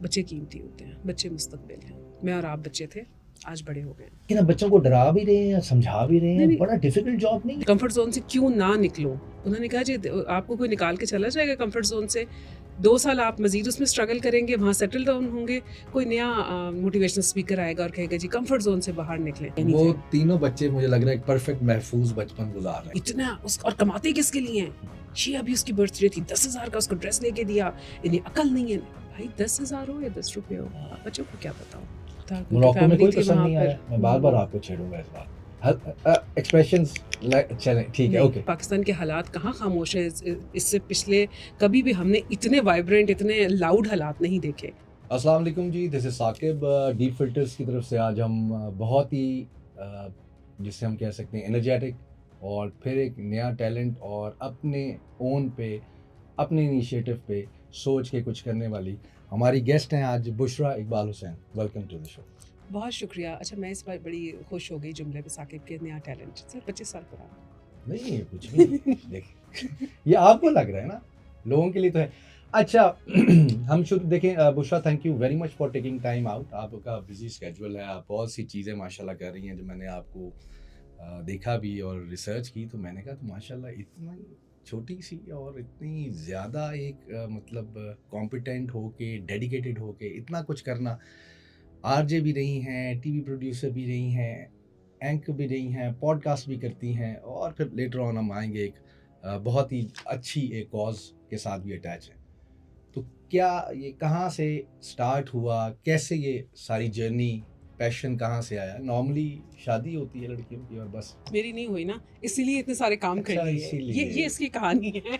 بچے قیمتی ہوتے ہیں, بچے مستقبل ہیں. میں اور آپ بچے تھے, آج بڑے ہو گئے ہیں. لیکن اب بچوں کو ڈرا بھی رہے ہیں, سمجھا بھی رہے ہیں, بڑا ڈیفیکلٹ جاب نہیں ہے. کمفرٹ زون سے کیوں نہ نکلو. انہوں نے کہا جی آپ کو کوئی نکال کے چلا جائے گا کمفرٹ زون سے, 2 سال آپ مزید اس میں اسٹرگل کریں گے, وہاں سیٹل ڈاؤن ہوں گے, کوئی نیا موٹیویشنل اسپیکر آئے گا اور کہے گا جی کمفرٹ زون سے باہر نکلیں. وہ تینوں بچے مجھے لگ رہا ہے ایک پرفیکٹ محفوظ بچپن گزار رہے ہیں. اتنا اور کماتے کس کے لیے ہیں. ابھی اس کی برتھ ڈے تھی, 10,000 کا اس کو ڈریس لے کے دیا, انہیں عقل نہیں ہے. بھائی 10,000 ہو یا 10 روپے ہو, بچوں کو کیا بتاؤ. موراکو میں کوئی پسند نہیں آیا, میں بار بار آپ کو چھیڑوں گا اس بات. ایکسپریشنز چلیں ٹھیک ہے اوکے. پاکستان کے حالات کہاں خاموش ہیں, اس سے پچھلے کبھی بھی ہم نے اتنے وائبرنٹ اتنے لاؤڈ حالات نہیں دیکھے. السلام علیکم جی, دس از ثاقب ڈیپ فلٹرز کی طرف سے. آج ہم بہت ہی جسے ہم کہہ سکتے ہیں انرجیٹک اور پھر ایک نیا ٹیلنٹ اور اپنے اون پہ اپنے انیشیٹو پہ سوچ کے کچھ کرنے والی ہماری گیسٹ ہیں آج بشرا اقبال حسین. ویلکم ٹو دی شو. بہت شکریہ. اچھا میں اس بار بڑی خوش ہو گئی جملے پہ, ثاقب کے نیا ٹیلنٹ. سر 25 سال پرانا نہیں ہے کچھ بھی. دیکھیں یہ آپ کو لگ رہا ہے نا, لوگوں کے لیے تو ہے. اچھا ہم شروع دیکھیں. Bushra thank you very much for taking time out. آپ کا بزی اسکیجول ہے, آپ بہت سی چیزیں ماشاء اللہ کر رہی ہیں. جو میں نے آپ کو دیکھا بھی اور ریسرچ کی تو میں نے کہا تو ماشاء اللہ اتنا چھوٹی سی اور اتنی زیادہ ایک مطلب کمپیٹنٹ ہو کے ڈیڈیکیٹڈ ہو کے اتنا کچھ کرنا. آر جے بھی رہی ہیں, ٹی وی پروڈیوسر بھی رہی ہیں, اینکر بھی رہی ہیں, پوڈ کاسٹ بھی کرتی ہیں, اور پھر لیٹر آن ہم آئیں گے ایک بہت ہی اچھی ایک کاز کے ساتھ بھی اٹیچ ہے. تو کیا یہ کہاں سے سٹارٹ ہوا, کیسے یہ ساری جرنی, پیشن کہاں سے آیا؟ نارملی شادی ہوتی ہے لڑکیوں کی اور بس. میری نہیں ہوئی نا, اسی لیے اتنے سارے کام کر لیے. یہ اس کی کہانی ہے.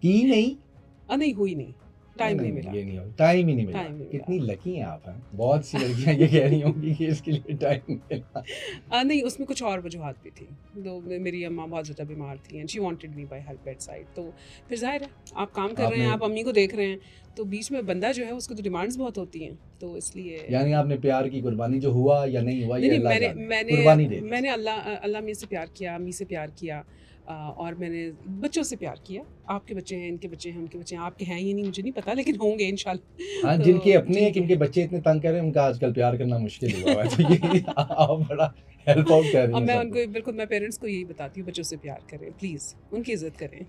کی نہیں نہیں ہوئی, نہیں ٹائم نہیں ملا. یہ نہیں ہو, ٹائم ہی نہیں ملا. کتنی لکی ہیں آپ ہیں. بہت سی لڑکیاں یہ کہہ رہی ہوں گی کہ اس کے لیے ٹائم ملا. نہیں, اس میں کچھ اور وجوہات بھی تھی. تو میری اماں بہت زیادہ بیمار تھی and she wanted me by her bed side. تو پھر ظاہر ہے آپ کام کر رہے ہیں, آپ امی کو دیکھ رہے ہیں, تو بیچ میں بندہ جو ہے اس کو تو ڈیمانڈس بہت ہوتی ہیں. تو اس لیے یعنی آپ نے پیار کی قربانی جو ہوا یا نہیں ہوا یہ اللہ جانے. میں نے اللہ میں سے پیار کیا, امی سے پیار کیا, اور میں نے بچوں سے پیار کیا. آپ کے بچے ہیں, ان کے بچے ہیں, ان کے بچے ہیں, آپ کے ہیں یہ نہیں مجھے نہیں پتا, لیکن ہوں گے انشاءاللہ. ہاں جن کے اپنے ہیں, جن کے بچے اتنے تنگ کر رہے ہیں, ان کا آج کل پیار کرنا مشکل ہوا ہے. تو یہ آپ بڑا ہیلپ آؤٹ کر رہی ہیں. میں ان کو بالکل, میں پیرنٹس کو یہی بتاتی ہوں, بچوں سے پیار کریں پلیز, ان کی عزت کریں.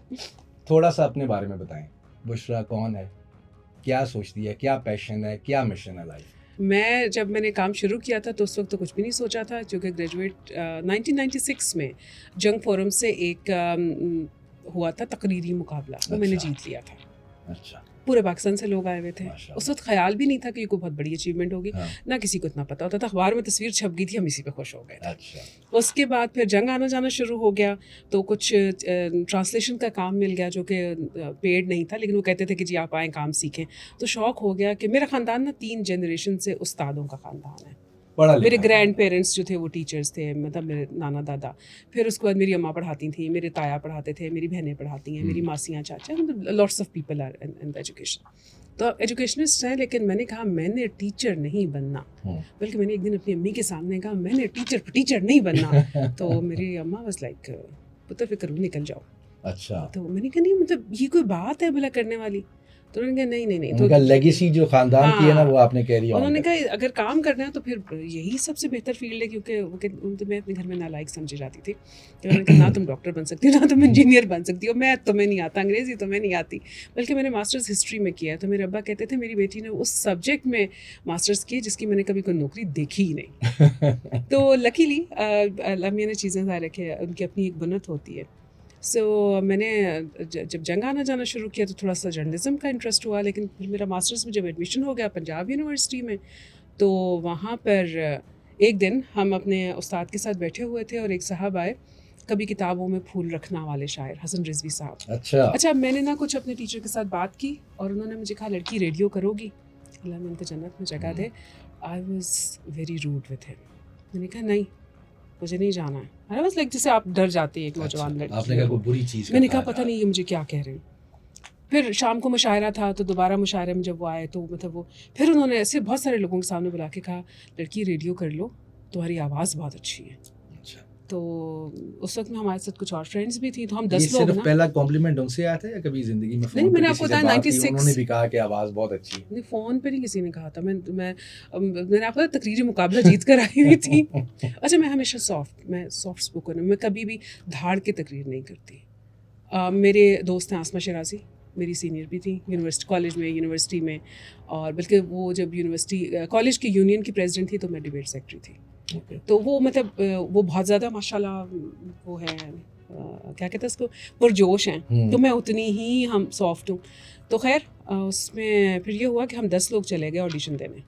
تھوڑا سا اپنے بارے میں بتائیں. بشرا کون ہے, کیا سوچتی ہے, کیا پیشن ہے, کیا مشن ہے لائف؟ جب میں نے کام شروع کیا تھا تو اس وقت تو کچھ بھی نہیں سوچا تھا, کیونکہ گریجویٹ 1996 میں جنگ فورم سے ایک ہوا تھا تقریری مقابلہ, وہ میں نے جیت لیا تھا. اچھا. پورے پاکستان سے لوگ آئے ہوئے تھے. اس وقت خیال بھی نہیں تھا کہ یہ کوئی بہت بڑی اچیومنٹ ہوگی, نہ کسی کو اتنا پتا ہوتا تھا. اخبار میں تصویر چھپ گئی تھی, ہم اسی پہ خوش ہو گئے تھے. اس کے بعد پھر جنگ آنا جانا شروع ہو گیا, تو کچھ ٹرانسلیشن کا کام مل گیا جو کہ پیڈ نہیں تھا, لیکن وہ کہتے تھے کہ جی آپ آئیں کام سیکھیں. تو شوق ہو گیا کہ میرا خاندان نا 3 جنریشن سے استادوں کا خاندان ہے. میرے گرینڈ پیرنٹس جو تھے وہ ٹیچرس تھے, مطلب میرے نانا دادا. پھر اس کے بعد میری اماں پڑھاتی تھیں, میرے تایا پڑھاتے تھے, میری بہنیں پڑھاتی ہیں, میری ماسیاں چاچا, مطلب lots of people are in the education. تو ایجوکیشنسٹ ہیں, لیکن میں نے کہا میں نے ٹیچر نہیں بننا. بلکہ میں نے ایک دن اپنی امی کے سامنے کہا میں نے ٹیچر نہیں بننا. تو میری اماں واز لائک پتر فکر نکل جاؤ. اچھا. تو میں نے کہا نہیں, مطلب یہ کوئی بات ہے بھلا کرنے والی؟ تو انہوں نے کہا نہیں ان کا لیگیسی جو خاندان کی ہے نا وہ آپ نے کیری آن. انہوں نے کہا اگر کام کرنا ہے تو پھر یہی سب سے بہتر فیلڈ ہے, کیونکہ میں اپنے گھر میں نالائق سمجھی جاتی تھی. انہوں نے کہا نہ تم ڈاکٹر بن سکتی ہو, نہ تم انجینئر بن سکتی ہو, میتھ تمہیں نہیں آتا, انگریزی تمہیں نہیں آتی. بلکہ میں نے ماسٹرز ہسٹری میں کیا ہے. تو میرے ابا کہتے تھے میری بیٹی نے اس سبجیکٹ میں ماسٹرز کی جس کی میں نے کبھی کوئی نوکری دیکھی ہی نہیں. تو لکیلی اللہ میاں نے چیزیں ظاہر رکھے, ان کی اپنی ایک بنت ہوتی ہے. سو میں نے جب جنگ آنا جانا شروع کیا تو تھوڑا سا جرنلزم کا انٹرسٹ ہوا, لیکن پھر میرا ماسٹرز میں جب ایڈمیشن ہو گیا پنجاب یونیورسٹی میں, تو وہاں پر ایک دن ہم اپنے استاد کے ساتھ بیٹھے ہوئے تھے اور ایک صاحب آئے, کبھی کتابوں میں پھول رکھنا والے شاعر حسن رضوی صاحب. اچھا میں نے نا کچھ اپنے ٹیچر کے ساتھ بات کی اور انہوں نے مجھے کہا لڑکی ریڈیو کرو گی, اللہ میں ان کو جنت میں جگہ دے. I was very rude with him. میں نے کہا نہیں مجھے نہیں جانا ہے. I was like جیسے آپ ڈر جاتے ہیں ایک نوجوان لڑکی. آپ نے کہا کوئی بری چیز. میں نے کہا پتہ نہیں یہ مجھے کیا کہہ رہے ہیں. پھر شام کو مشاعرہ تھا تو دوبارہ مشاعرے میں جب وہ آئے تو مطلب وہ پھر انہوں نے ایسے بہت سارے لوگوں کے سامنے بلا کے کہا لڑکی ریڈیو کر لو, تمہاری آواز بہت اچھی ہے. تو اس وقت میں ہمارے ساتھ کچھ اور فرینڈس بھی تھیں, تو ہم یہ 10 لوگ صرف نا. پہلا کمپلیمنٹ ان سے آیا تھا یا کبھی زندگی میں نہیں, میں نے آپ کو بتایا 96 انہوں نے بھی کہا کہ آواز بہت اچھی ہے؟ نہیں, فون پہ نہیں کسی نے کہا تھا. میں نے آپ کو تقریری مقابلہ جیت کر آئی ہوئی تھی. اچھا, میں ہمیشہ سافٹ اسپوکن ہوں, میں کبھی بھی دھاڑ کے تقریر نہیں کرتی. میرے دوست ہیں عاصمہ شرازی, میری سینئر بھی تھیں یونیورسٹی میں, اور بلکہ وہ جب یونیورسٹی کالج کی یونین کی پریزیڈنٹ تھی تو میں ڈبیٹ سیکرٹری تھی. تو وہ مطلب وہ بہت زیادہ ماشاء اللہ وہ ہے, کیا کہتے ہیں اس کو, پرجوش ہیں. تو میں اتنی ہی ہم سافٹ ہوں. تو خیر اس میں پھر یہ ہوا کہ ہم 10 لوگ چلے گئے آڈیشن دینے.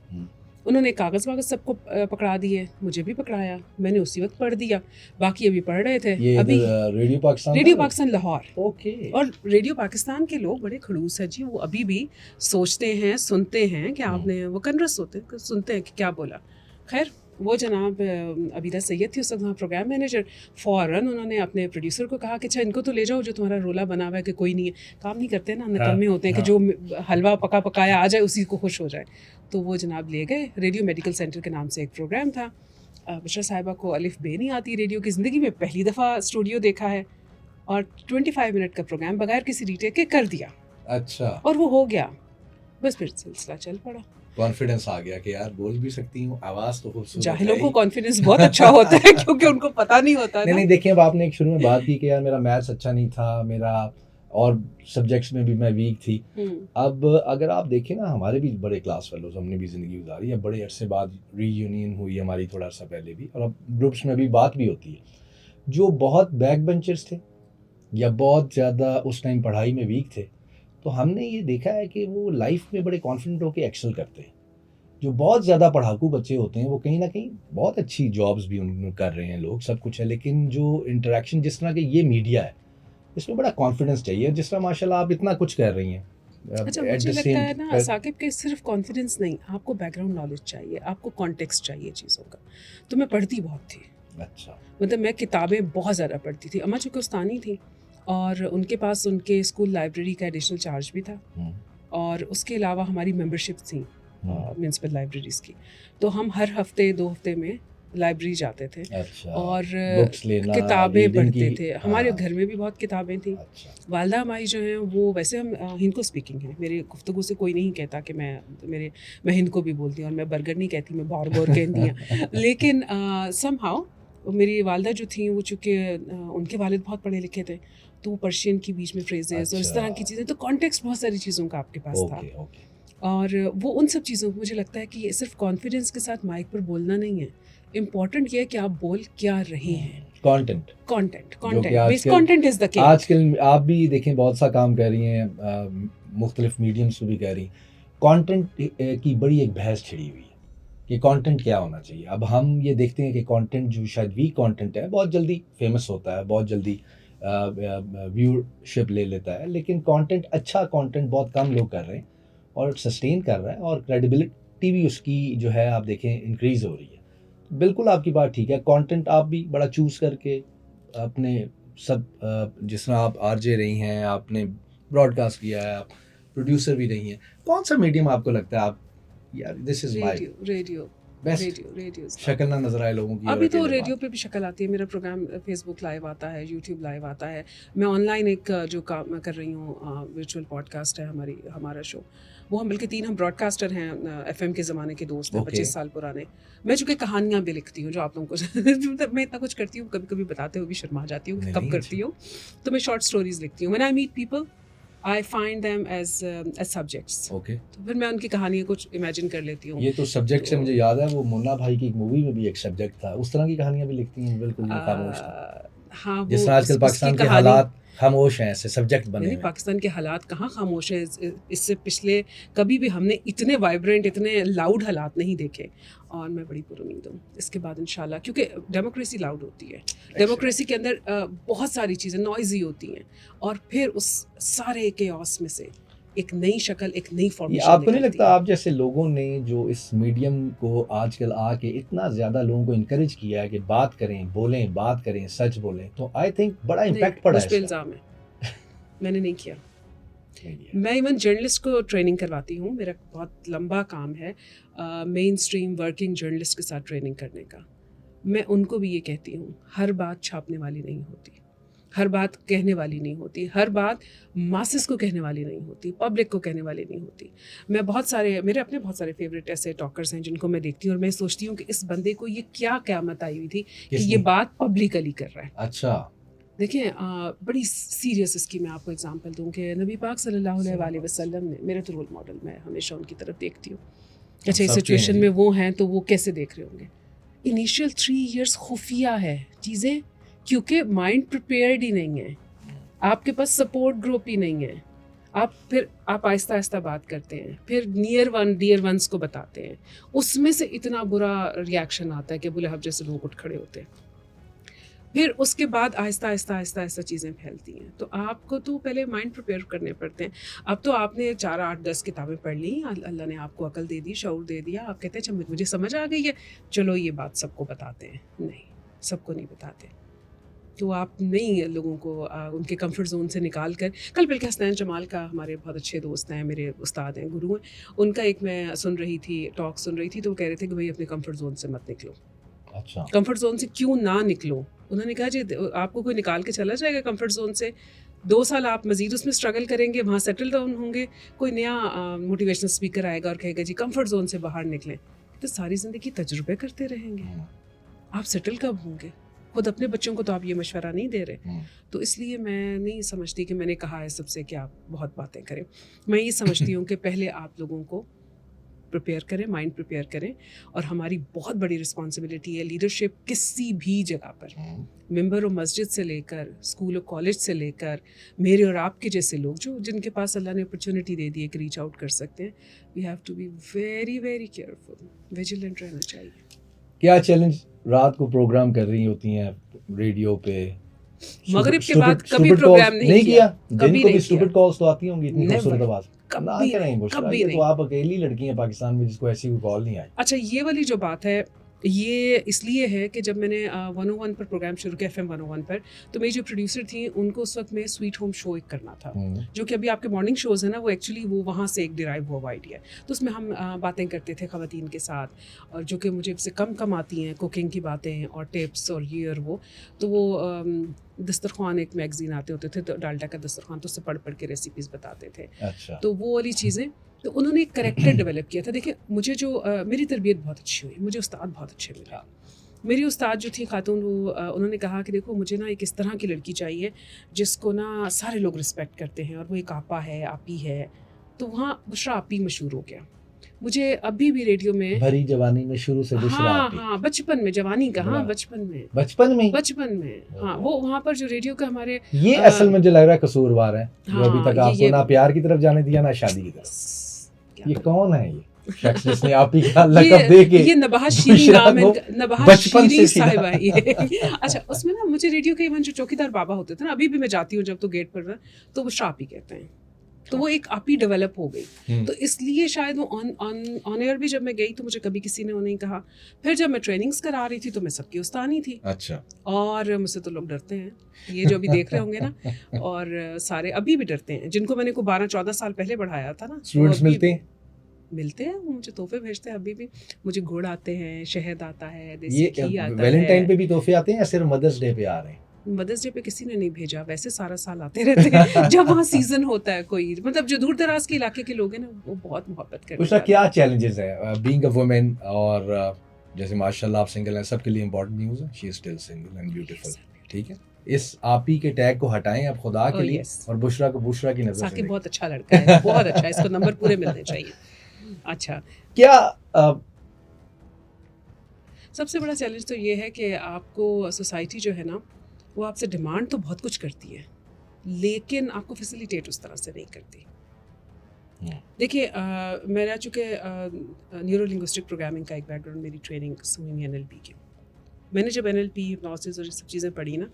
انہوں نے کاغذ واغذ سب کو پکڑا دیے, مجھے بھی پکڑایا, میں نے اسی وقت پڑھ دیا, باقی ابھی پڑھ رہے تھے. ابھی ریڈیو پاکستان لاہور. اور ریڈیو پاکستان کے لوگ بڑے خڑوس ہیں جی, وہ ابھی بھی سوچتے ہیں, سنتے ہیں کہ آپ نے, وہ کنرس ہوتے ہیں, سنتے ہیں کہ کیا بولا. خیر وہ جناب عبیدہ سید تھی اس وقت وہاں پروگرام مینیجر, فوراً انہوں نے اپنے پروڈیوسر کو کہا کہ اچھا ان کو تو لے جاؤ جو تمہارا رولا بنا ہوا ہے کہ کوئی نہیں ہے, کام نہیں کرتے نا, نکمے ہوتے ہیں کہ جو حلوہ پکایا آ جائے اسی کو خوش ہو جائے. تو وہ جناب لے گئے. ریڈیو میڈیکل سینٹر کے نام سے ایک پروگرام تھا. بشرا صاحبہ کو الف بے نہیں آتی, ریڈیو کی زندگی میں پہلی دفعہ اسٹوڈیو دیکھا ہے, اور 25 منٹ کا پروگرام بغیر کسی ریٹیک کے کر دیا. اچھا, اور وہ ہو گیا. بس پھر سلسلہ چل پڑا. کانفیڈنس آ گیا کہ یار بول بھی سکتی ہوں, آواز تو خوبصورت ہے. جاہلوں کو کانفیڈنس بہت اچھا ہوتا ہے کیونکہ ان کو پتہ نہیں ہوتا. نہیں دیکھیں, اب آپ نے ایک شروع میں بات کی کہ یار میرا میتھس اچھا نہیں تھا, میرا اور سبجیکٹس میں بھی میں ویک تھی. اب اگر آپ دیکھیں نا, ہمارے بھی بڑے کلاس فیلوز, ہم نے بھی زندگی گزاری ہے, بڑے عرصے بعد ری یونین ہوئی ہماری تھوڑا عرصہ پہلے بھی, اور اب گروپس میں بھی بات بھی ہوتی ہے. جو بہت بیک بینچرز تھے یا بہت زیادہ اس ٹائم پڑھائی میں ویک تھے, تو ہم نے یہ دیکھا ہے کہ وہ لائف میں بڑے کانفیڈنٹ ہو کے ایکسل کرتے ہیں. جو بہت زیادہ پڑھاکو بچے ہوتے ہیں وہ کہیں نہ کہیں بہت اچھی جابس بھی ان کر رہے ہیں, لوگ سب کچھ ہے, لیکن جو انٹریکشن جس طرح کہ یہ میڈیا ہے اس میں بڑا کانفیڈنس چاہیے, جس طرح ماشاء اللہ آپ اتنا کچھ کر رہی ہیں. اچھا, مجھے لگتا ہے نا ثاقب کہ صرف کانفیڈنس نہیں, آپ کو بیک گراؤنڈ نالج چاہیے, آپ کو کانٹیکسٹ چاہیے چیزوں کا. تو میں پڑھتی بہت تھی. اچھا, مطلب میں کتابیں بہت زیادہ پڑھتی تھی. اماں چونکہ استانی تھی اور ان کے پاس ان کے اسکول لائبریری کا ایڈیشنل چارج بھی تھا, اور اس کے علاوہ ہماری ممبرشپ تھیں میونسپل لائبریریز کی. تو ہم ہر ہفتے 2 ہفتے میں لائبریری جاتے تھے اور کتابیں پڑھتے تھے. ہمارے گھر میں بھی بہت کتابیں تھیں. والدہ ہماری جو ہیں وہ ویسے ہم ہند کو اسپیکنگ ہیں, میری گفتگو سے کوئی نہیں کہتا کہ میں ہند کو بھی بولتی ہوں, اور میں برگر نہیں کہتی, میں بور کہتی ہیں. لیکن سم ہاؤ میری والدہ جو تھیں وہ چونکہ ان کے والد بہت پڑھے لکھے تھے, تو وہ پرشین کی بیچ میں فریزز اور اس طرح کی چیزیں, تو کانٹیکسٹ بہت ساری چیزوں کا آپ کے پاس تھا. اور وہ ان سب چیزوں کو مجھے لگتا ہے کہ یہ صرف کانفیڈنس کے ساتھ مائک پر بولنا نہیں ہے, امپورٹنٹ یہ ہے کہ آپ بول کیا رہے ہیں. کانٹینٹ از دا کی. آج کل آپ بھی دیکھیں بہت سا کام کر رہی ہیں, مختلف میڈیمس پہ بھی کر رہی ہیں. کانٹینٹ کی بڑی ایک بحث چھڑی ہوئی ہے کہ کانٹینٹ کیا ہونا چاہیے. اب ہم یہ دیکھتے ہیں کہ کانٹینٹ جو شاید ویک کانٹینٹ ہے بہت جلدی فیمس ہوتا ہے, بہت جلدی ویورشپ لے لیتا ہے, لیکن کانٹینٹ اچھا کانٹینٹ بہت کم لوگ کر رہے ہیں اور سسٹین کر رہا ہے, اور کریڈیبلٹی بھی اس کی جو ہے آپ دیکھیں انکریز ہو رہی ہے. بالکل آپ کی بات ٹھیک ہے, کانٹینٹ آپ بھی بڑا چوز کر کے اپنے سب, جس طرح آپ آر جے رہی ہیں, آپ نے براڈ کاسٹ کیا ہے, آپ پروڈیوسر بھی رہی ہیں, کون سا میڈیم آپ کو لگتا ہے آپ یار دس از مائی ریڈیو شکل نہ نظر آئے لوگوں کی؟ ابھی تو ریڈیو پہ بھی شکل آتی ہے. میرا پروگرام فیس بک لائیو آتا ہے, یوٹیوب لائیو آتا ہے. میں آن لائن ایک جو کام کر رہی ہوں, ورچوئل پوڈ کاسٹ ہے ہمارا شو, وہ ہم بلکہ 3 ہم براڈ کاسٹر ہیں, ایف ایم کے زمانے کے دوست ہیں, 25 سال پرانے. میں چونکہ کہانیاں بھی لکھتی ہوں جو آپ لوگوں کو میں اتنا کچھ کرتی ہوں, کبھی کبھی بتاتے ہوئے بھی شرما جاتی ہوں کہ کب کرتی ہوں. تو میں شارٹ اسٹوریز لکھتی ہوں. When I meet people I find them as subjects. Okay. تو پھر میں ان کی کہانیاں کچھ امیجن کر لیتی ہوں. یہ تو سبجیکٹ سے مجھے یاد ہے, وہ منا بھائی کی ایک مووی میں بھی ایک سبجیکٹ تھا, اس طرح کی کہانیاں بھی لکھتی ہیں. بالکل یہ خاموش تھا. ہاں, جس طرح آج کل پاکستان کے حالات خاموش ہیں, ایسے سبجیکٹ بنے ہیں. پاکستان کے حالات کہاں خاموش ہیں, اس سے پچھلے کبھی بھی ہم نے اتنے وائبرنٹ, اتنے لاؤڈ حالات نہیں دیکھے, اور میں بڑی پر امید ہوں اس کے بعد انشاءاللہ, کیونکہ ڈیموکریسی لاؤڈ ہوتی ہے. ڈیموکریسی کے اندر بہت ساری چیزیں نوائزی ہوتی ہیں, اور پھر اس سارے کیوس میں سے ایک نئی شکل, ایک نئی فارمیشن. آپ کو نہیں لگتا آپ جیسے لوگوں نے جو اس میڈیم کو آج کل آ کے اتنا زیادہ لوگوں کو انکریج کیا ہے کہ بات کریں, بولیں, بات کریں, سچ بولیں, تو آئی تھنک بڑا امپیکٹ پڑا ہے. مجھ پہ الزام ہے, میں نے نہیں کیا. میں ایون جرنلسٹ کو ٹریننگ کرواتی ہوں. میرا بہت لمبا کام ہے مین اسٹریم ورکنگ جرنلسٹ کے ساتھ ٹریننگ کرنے کا. میں ان کو بھی یہ کہتی ہوں, ہر بات چھاپنے والی نہیں ہوتی, ہر بات کہنے والی نہیں ہوتی, ہر بات ماسز کو کہنے والی نہیں ہوتی, پبلک کو کہنے والی نہیں ہوتی. میں میرے اپنے بہت سارے فیوریٹ ایسے ٹاکرز ہیں جن کو میں دیکھتی ہوں اور میں سوچتی ہوں کہ اس بندے کو یہ کیا قیامت آئی ہوئی تھی کہ یہ بات پبلکلی کر رہا ہے. اچھا دیکھیں بڑی سیریس اس کی میں آپ کو اگزامپل دوں کہ نبی پاک صلی اللہ علیہ وآلہ وسلم نے, میرا تو رول ماڈل, میں ہمیشہ ان کی طرف دیکھتی ہوں. اچھا اس سچویشن میں وہ ہیں تو وہ کیسے دیکھ رہے ہوں گے. انیشیل 3 ایئرس خفیہ ہے چیزیں, کیونکہ مائنڈ پریپیئرڈ ہی نہیں ہے, آپ کے پاس سپورٹ گروپ ہی نہیں ہے. آپ آہستہ آہستہ بات کرتے ہیں, پھر ڈیئر ونس کو بتاتے ہیں, اس میں سے اتنا برا ریاکشن آتا ہے کہ ابو لہب جیسے لوگ اٹھ کھڑے ہوتے ہیں. پھر اس کے بعد آہستہ آہستہ آہستہ آہستہ چیزیں پھیلتی ہیں. تو آپ کو تو پہلے مائنڈ پریپیئر کرنے پڑتے ہیں. اب تو آپ نے 4, 8, 10 کتابیں پڑھ لی, اللہ نے آپ کو عقل دے دی, شعور دے دیا, آپ کہتے ہیں مجھے سمجھ آ گئی ہے, چلو یہ بات سب کو بتاتے ہیں. نہیں, سب کو نہیں بتاتے. تو آپ نہیں لوگوں کو ان کے کمفرٹ زون سے نکال کر, کل بلکہ حسنین جمال کا, ہمارے بہت اچھے دوست ہیں, میرے استاد ہیں, گرو ہیں, ان کا ایک میں سن رہی تھی, ٹاک سن رہی تھی, تو وہ کہہ رہے تھے کہ بھائی اپنے کمفرٹ زون سے مت نکلو. اچھا, کمفرٹ زون سے کیوں نہ نکلو؟ انہوں نے کہا جی آپ کو کوئی نکال کے چلا جائے گا کمفرٹ زون سے, 2 سال آپ مزید اس میں اسٹرگل کریں گے, وہاں سیٹل ڈاؤن ہوں گے, کوئی نیا موٹیویشنل اسپیکر آئے گا اور کہے گا جی کمفرٹ زون سے باہر نکلیں, تو ساری زندگی تجربے کرتے رہیں گے. آپ سیٹل کب ہوں گے؟ خود اپنے بچوں کو تو آپ یہ مشورہ نہیں دے رہے. تو اس لیے میں نہیں سمجھتی کہ میں نے کہا ہے سب سے کہ آپ بہت باتیں کریں. میں یہ سمجھتی ہوں کہ پہلے آپ لوگوں کو پریپیئر کریں, مائنڈ پریپیئر کریں. اور ہماری بہت بڑی رسپانسبلٹی ہے لیڈرشپ کسی بھی جگہ پر, ممبر و مسجد سے لے کر اسکول و کالج سے لے کر میرے اور آپ کے جیسے لوگ جن کے پاس اللہ نے اپرچونٹی دے دی ہے کہ ریچ آؤٹ کر سکتے ہیں. We have to be very very careful, vigilant رہنا چاہیے. کیا چیلنج رات کو پروگرام کر رہی ہوتی ہیں ریڈیو پہ؟ مغرب کے بعد کبھی پروگرام نہیں کیا, کبھی نہیں. اسٹوپڈ کالز تو آتی ہوں گی اتنی خوبصورت آواز, کبھی نہیں. تو آپ اکیلی لڑکی ہیں پاکستان میں جس کو ایسی کوئی کال نہیں آئی. اچھا یہ والی جو بات ہے یہ اس لیے ہے کہ جب میں نے 101 پر پروگرام شروع کیا, FM 101 پر, تو میری جو پروڈیوسر تھیں ان کو اس وقت میں سویٹ ہوم شو ایک کرنا تھا, جو کہ ابھی آپ کے مارننگ شوز ہیں نا, وہ ایکچولی وہ وہاں سے ایک ڈرائیو ہوا آئیڈیا ہے. تو اس میں ہم باتیں کرتے تھے خواتین کے ساتھ, اور جو کہ مجھے سے کم آتی ہیں, کوکنگ کی باتیں اور ٹپس اور یہ اور وہ. تو وہ دسترخوان ایک میگزین آتے ہوتے تھے, تو ڈالڈا کا دسترخوان, تو اس سے پڑھ کے ریسیپیز بتاتے تھے. تو وہ والی چیزیں, تو انہوں نے ایک کریکٹر ڈیولپ کیا تھا. دیکھیں مجھے جو میری تربیت بہت اچھی ہوئی, مجھے استاد بہت اچھے ملے. میری استاد جو تھی خاتون, وہ انہوں نے کہا کہ دیکھو مجھے نا ایک اس طرح کی لڑکی چاہیے جس کو نا سارے لوگ رسپیکٹ کرتے ہیں, اور وہ ایک آپا ہے, آپی ہے. تو وہاں بشرا آپی مشہور ہو گیا. مجھے ابھی بھی ریڈیو میں بھری جوانی میں شروع سے بشرا آپی, ہاں بچپن میں, جوانی کا ہاں بچپن میں ہاں, وہ وہاں پر جو ریڈیو کا ہمارے, یہ اصل مجھے لگ رہا ہے قصوروار ہے جو ابھی تک آپ کو نہ پیار کی طرف جانے دیا نہ شادی کی طرف. یہ کون ہے یہ شخص جس نے آپ ہی کا لقب دے کے, یہ نباہ شیرین نام ہے, نباہ شیرین صاحبہ یہ. اچھا اس میں نا مجھے ریڈیو کے ایون جو چوکیدار بابا ہوتے تھے نا, ابھی بھی میں جاتی ہوں جب تو گیٹ پر, تو وہ شاپی کہتے ہیں. تو وہ ایک آپی ڈیولپ ہو گئی. تو اس لیے شاید وہ آن ایئر بھی جب میں گئی تو مجھے کبھی کسی نے وہ نہیں کہا. پھر جب میں ٹریننگز کرا رہی تھی تو میں سب کی استانی تھی. اچھا, اور مجھ سے تو لوگ ڈرتے ہیں, یہ جو ابھی دیکھ رہے ہوں گے نا, اور سارے ابھی بھی ڈرتے ہیں, جن کو میں نے کو 12-14 سال پہلے پڑھایا تھا نا. اسٹوڈنٹس ملتے ہیں, وہ مجھے تحفے بھیجتے ہیں. ابھی بھی مجھے گڑ آتے ہیں, شہد آتا ہے, دیسی گھی آتا ہے. ویلنٹائن پہ بھی تحفے آتے ہیں یا صرف مدرس ڈے پہ آ رہے ہیں؟ مدرس ڈے پہ کسی نے نہیں بھیجا, ویسے سارا سال آتے رہتے ہیں جب وہاں سیزن ہوتا ہے. کوئی مطلب جو دور دراز کے علاقے کے لوگ ہیں نا, وہ بہت محبت کرتے ہیں. کیا چیلنجز ہے بینگ اے وومن, اور جیسے ماشاء اللہ آپ سنگل ہیں, سب کے لیے امپورٹنٹ نیوز ہے, she is still single and beautiful. ٹھیک ہے, اس آپی کے ٹیگ کو ہٹائیں اب خدا کے لیے, اور بشرا کو بشرا کی نظر سے. بہت اچھا لڑکا ہے, بہت اچھا, اس کو نمبر پورے ملنے چاہیے. اچھا, کیا سب سے بڑا چیلنج تو یہ ہے کہ آپ کو سوسائٹی جو ہے نا, وہ آپ سے ڈیمانڈ تو بہت کچھ کرتی ہے, لیکن آپ کو فیسیلیٹیٹ اس طرح سے نہیں کرتی. دیکھیے میرا چونکہ نیورو لنگوسٹک پروگرامنگ کا ایک بیک گراؤنڈ, میری ٹریننگ ہوئی NLP کی. میں نے جب NLP ہپنوسس اور یہ سب چیزیں پڑھی نا,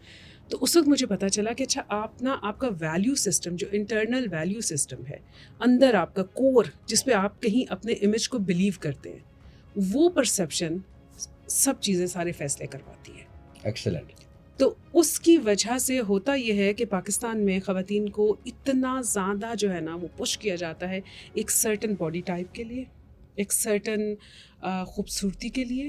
تو اس وقت مجھے پتا چلا کہ اچھا آپ کا ویلیو سسٹم, جو انٹرنل ویلیو سسٹم ہے اندر آپ کا کور, جس پہ آپ کہیں اپنے امیج کو بلیو کرتے ہیں, وہ پرسیپشن سب چیزیں سارے فیصلے کرواتی ہے. ایکسلنٹ. تو اس کی وجہ سے ہوتا یہ ہے کہ پاکستان میں خواتین کو اتنا زیادہ جو ہے نا وہ پش کیا جاتا ہے ایک سرٹن باڈی ٹائپ کے لیے, ایک سرٹن خوبصورتی کے لیے,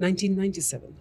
1997.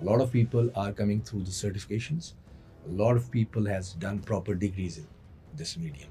A lot of people are coming through the certifications. A lot of people has done proper degrees in this medium.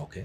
Okay.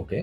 Okay.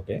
Okay.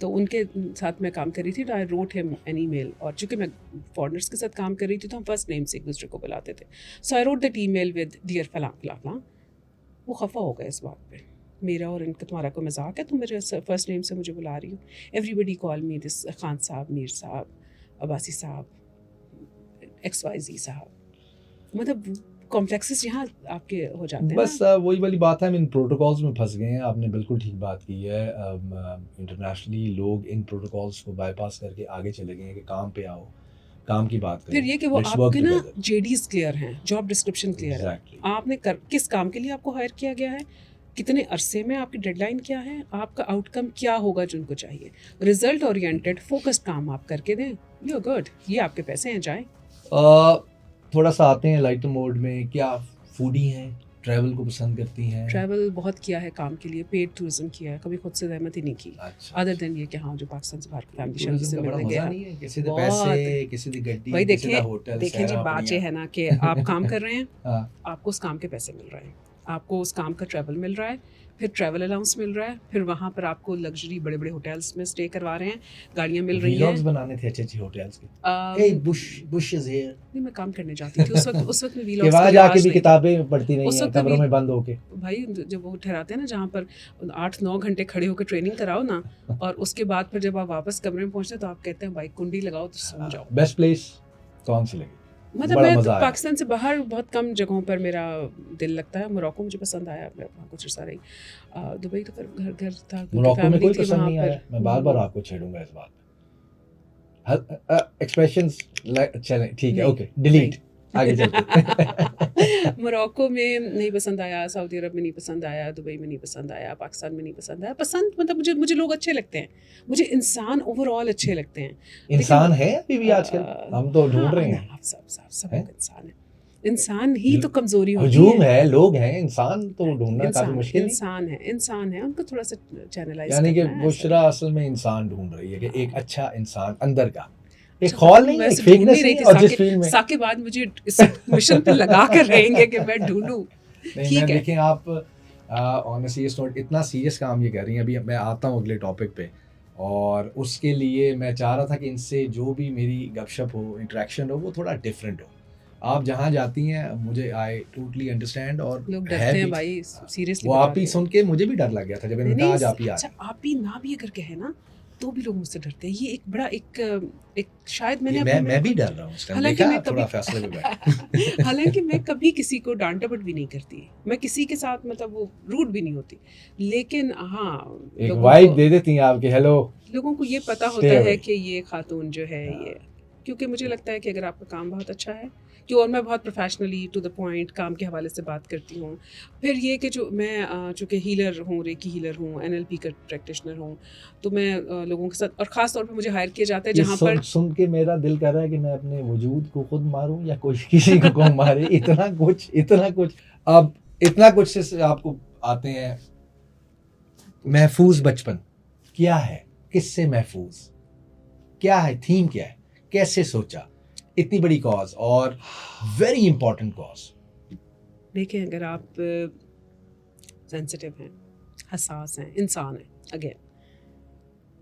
تو ان کے ساتھ میں کام کر رہی تھی. تو آئی روٹ ہم این ای میل, اور چونکہ میں فارنرس کے ساتھ کام کر رہی تھی تو ہم فرسٹ نیم سے ایک دوسرے کو بلاتے تھے. So I wrote that email with dear فلاں فلاں فلاں. وہ خفا ہو گئے اس بات پہ, میرا اور ان کا تمہارا کوئی مذاق ہے, تم میرے فرسٹ نیم سے مجھے بلا رہی ہو. ایوری بڈی کال می دس خان صاحب, میر صاحب, عباسی صاحب, ایکس وائی زی صاحب. مطلب کمپلیکسز یہاں آپ کے ہو جاتے ہیں. بس وہی والی بات ہے, ہم ان پروٹوکولز میں پھنس گئے ہیں. آپ نے بالکل ٹھیک بات کی ہے. انٹرنیشنلی لوگ ان پروٹوکولز کو بائی پاس کر کے آگے چلے گئے ہیں کہ کام پہ آؤ, کام کی بات کریں. پھر یہ کہ وہ آپ کے نا جے ڈیز کلیئر ہیں, جاب ڈسکرپشن کلیئر ہے, آپ نے کس کام کے لیے آپ کو ہائر کیا گیا ہے, کتنے عرصے میں آپ کی ڈیڈ لائن کیا ہے, آپ کا آؤٹ کم کیا ہوگا جو ان کو چاہیے. رزلٹ اورینٹیڈ فوکسڈ کام آپ کر کے دیں, یو آر گڈ. یہ آپ کے پیسے ہیں, جائیں. تھوڑا سا آتے ہیں لائٹ موڈ میں. کیا فوڈی ہیں, ٹریول کو پسند کرتی ہیں؟ ٹریول بہت کیا ہے کام کے لیے, پیڈ ٹورزم کیا ہے, کبھی خود سے زحمت ہی نہیں کی. ادر دین یہ کہ ہاں جو پاکستان سے باہر کی فیملی شملی سے ملنے گیا. کسی دے پیسے, کسی دی گڈی, بھائی دیکھیں جی, بات یہ ہے نا کہ آپ کام کر رہے ہیں, آپ کو اس کام کے پیسے مل رہے ہیں, آپ کو اس کام کا ٹریول مل رہا ہے, پھر ٹریول الاؤنس مل رہا ہے, پھر وہاں پر آپ کو لگژری بڑے بڑے ہوٹلس میں اسٹے کروا رہے ہیں, گاڑیاں مل رہی ہیں. ویلاگز بنانے تھے اچھے اچھے ہوٹلس کے. اے بش از ہیئر. نہیں, میں کام کرنے جاتی تھی اس وقت میں ویلاگز کے وہاں جا کے بھی کتابیں پڑھتی رہی ہیں کمروں میں بند ہو کے. بھائی جب وہ ٹھہراتے ہیں نا جہاں پر 8-9 گھنٹے کھڑے ہو کے ٹریننگ کراؤ نا, اور اس کے بعد پھر جب آپ واپس کمرے میں پہنچتے تو آپ کہتے ہیں بھائی کنڈی لگاؤ تو سو جاؤ. بیسٹ پلیس کون سی لگی؟ مطلب میں پاکستان سے باہر بہت کم جگہوں پر میرا دل لگتا ہے. موراکو مجھے پسند آیا, وہاں کچھ عرصہ رہی. دبئی تو پھر گھر تھا, موراکو میں کوئی پسند نہیں آیا. میں بار بار آپ کو چھیڑوں گا اس بات پہ. ایکسپریشنز چلیں ٹھیک ہے, اوکے ڈیلیٹ, آگے چلتے. موراکو میں نہیں پسند آیا, سعودی عرب میں نہیں پسند آیا, دبئی میں نہیں پسند آیا, پاکستان میں نہیں پسند آیا. پسند مطلب مجھے لوگ اچھے لگتے ہیں, مجھے انسان اوور آل اچھے لگتے ہیں. انسان ہے ابھی بھی آج کل, ہم تو ڈھونڈ رہے ہیں. سب انسان ہے, انسان ہی تو کمزوری ہوتی ہجوم ہے, لوگ ہیں, انسان تو ڈھونڈنا کافی مشکل. انسان ہے, ان کو تھوڑا سا چینلائز یعنی کہ بشرا اصل میں انسان ڈھونڈ رہی ہے کہ ایک اچھا انسان اندر کا, ایک خول نہیں, ایک فیکنس نہیں. اور جس فیلڈ میں ساکے بعد مجھے اس مشن پہ لگا کر رہیں گے کہ میں ڈھونڈوں. نہیں, میں دیکھیں آپ آن اے سیریس نوٹ اتنا سیریس کام یہ کر رہی ہیں. ابھی میں آتا ہوں اگلے ٹاپک پہ, اور اس کے لیے میں چاہ رہا تھا کہ ان سے جو بھی میری گپ شپ ہو, انٹریکشن ہو, وہ تھوڑا ڈفرینٹ ہو. آپ جہاں جاتی ہیں مجھے آئی ٹوٹلی انڈرسٹینڈ, اور لوگ ڈرتے ہیں بھائی سیریسلی. وہ آپ ہی سن کے مجھے بھی ڈر لگ گیا تھا جب انہوں نے کہا آج آپ ہی آ. اچھا, آپ ہی نہ بھی اگر کہے نا تو بھی لوگ مجھ سے ڈرتے ہیں. یہ ایک بڑا ایک شاید میں بھی ڈر رہا ہوں, حالانکہ میں کبھی کسی کو ڈانٹ ڈپٹ بھی نہیں کرتی, میں کسی کے ساتھ مطلب وہ روڈ بھی نہیں ہوتی, لیکن ہاں ایک وائب دے دیتی ہیں آپ کے ہیلو. لوگوں کو یہ پتا ہوتا ہے کہ یہ خاتون جو ہے یہ, کیونکہ مجھے لگتا ہے کہ اگر آپ کا کام بہت اچھا ہے, اور میں بہت پروفیشنلی ٹو دا پوائنٹ کام کے حوالے سے بات کرتی ہوں. پھر یہ کہ جو میں چونکہ ہیلر ہوں, ریکی ہیلر ہوں, NLP کا پریکٹیشنر ہوں, تو میں لوگوں کے ساتھ, اور خاص طور پہ مجھے ہائر کیا جاتا ہے جہاں پر سن کے میرا دل کر رہا ہے کہ میں اپنے وجود کو خود ماروں یا کوئی کسی کو مارے. اتنا کچھ اب اتنا کچھ سے آپ کو آتے ہیں. محفوظ بچپن کیا ہے, کس سے محفوظ, کیا ہے, تھیم کیا ہے, کیسے سوچا, اتنی بڑی کاز اور ویری امپورٹنٹ کاز. دیکھیں اگر آپ سینسٹیو ہیں, حساس ہیں, انسان ہیں, اگین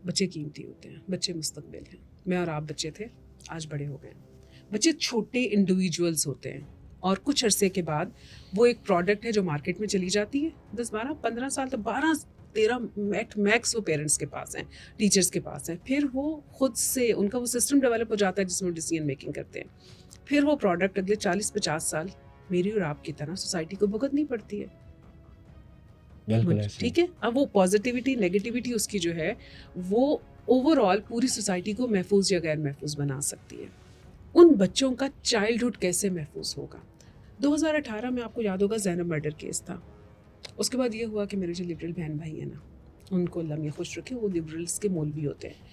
بچے قیمتی ہوتے ہیں, بچے مستقبل ہیں. میں اور آپ بچے تھے, آج بڑے ہو گئے. بچے چھوٹے انڈیویجولز ہوتے ہیں, اور کچھ عرصے کے بعد وہ ایک پروڈکٹ ہے جو مارکیٹ میں چلی جاتی ہے. 10-12-15 سال تک, 12-13 میکس وہ پیرنٹس کے پاس ہیں, ٹیچرس کے پاس ہیں. پھر وہ خود سے ان کا وہ سسٹم ڈیولپ ہو جاتا ہے جس میں ڈیسیژن میکنگ کرتے ہیں. پھر وہ پروڈکٹ اگلے 40-50 سال میری اور آپ کی طرح سوسائٹی کو بھگتنی پڑتی ہے. ٹھیک ہے, اب وہ پازیٹیوٹی نیگیٹیوٹی اس کی جو ہے وہ اوور آل پوری سوسائٹی کو محفوظ یا غیر محفوظ بنا سکتی ہے. ان بچوں کا چائلڈہڈ کیسے محفوظ ہوگا؟ 2018 میں آپ کو یاد ہوگا زینب مرڈر کیس تھا. اس کے بعد یہ ہوا کہ میرے جو لبرل بہن بھائی ہیں نا, ان کو اللہ میاں خوش رکھے, وہ لبرلس کے مولوی ہوتے ہیں.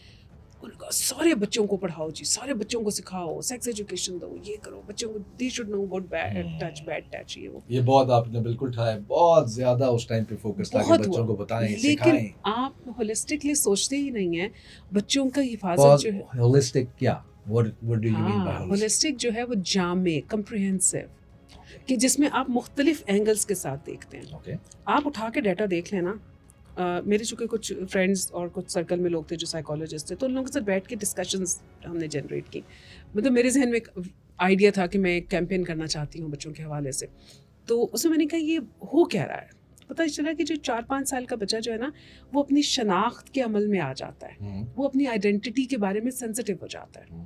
ان کا سارے بچوں کو پڑھاؤ جی, سارے بچوں کو سکھاؤ, سیکس ایجوکیشن دو, یہ کرو بچوں کو, they should know good bad touch, یہ بہت آپ نے بالکل ٹھایا, بہت زیادہ اس ٹائم پہ فوکس تھا کہ بچوں کو بتائیں, سکھائیں. لیکن آپ ہولسٹکلی سوچتے ہی نہیں ہیں بچوں کا حفاظت جو ہے. ہولسٹک کیا, what do you mean by holistic? Holistic جو ہے وہ جامع, کمپریہنسو, کہ جس میں آپ مختلف اینگلز کے ساتھ دیکھتے ہیں. آپ اٹھا کے ڈیٹا دیکھ لینا, میرے چونکہ کچھ فرینڈس اور کچھ سرکل میں لوگ تھے جو سائیکالوجسٹ تھے، تو ان لوگوں کے ساتھ بیٹھ کے ڈسکشنز ہم نے جنریٹ کی. مطلب میرے ذہن میں ایک آئیڈیا تھا کہ میں ایک کیمپین کرنا چاہتی ہوں بچوں کے حوالے سے. تو اس میں میں نے کہا یہ ہو کیا رہا ہے. پتہ چلا کہ جو 4-5 سال کا بچہ جو ہے نا وہ اپنی شناخت کے عمل میں آ جاتا ہے، وہ اپنی آئیڈینٹی کے بارے میں سینسٹیو ہو جاتا ہے.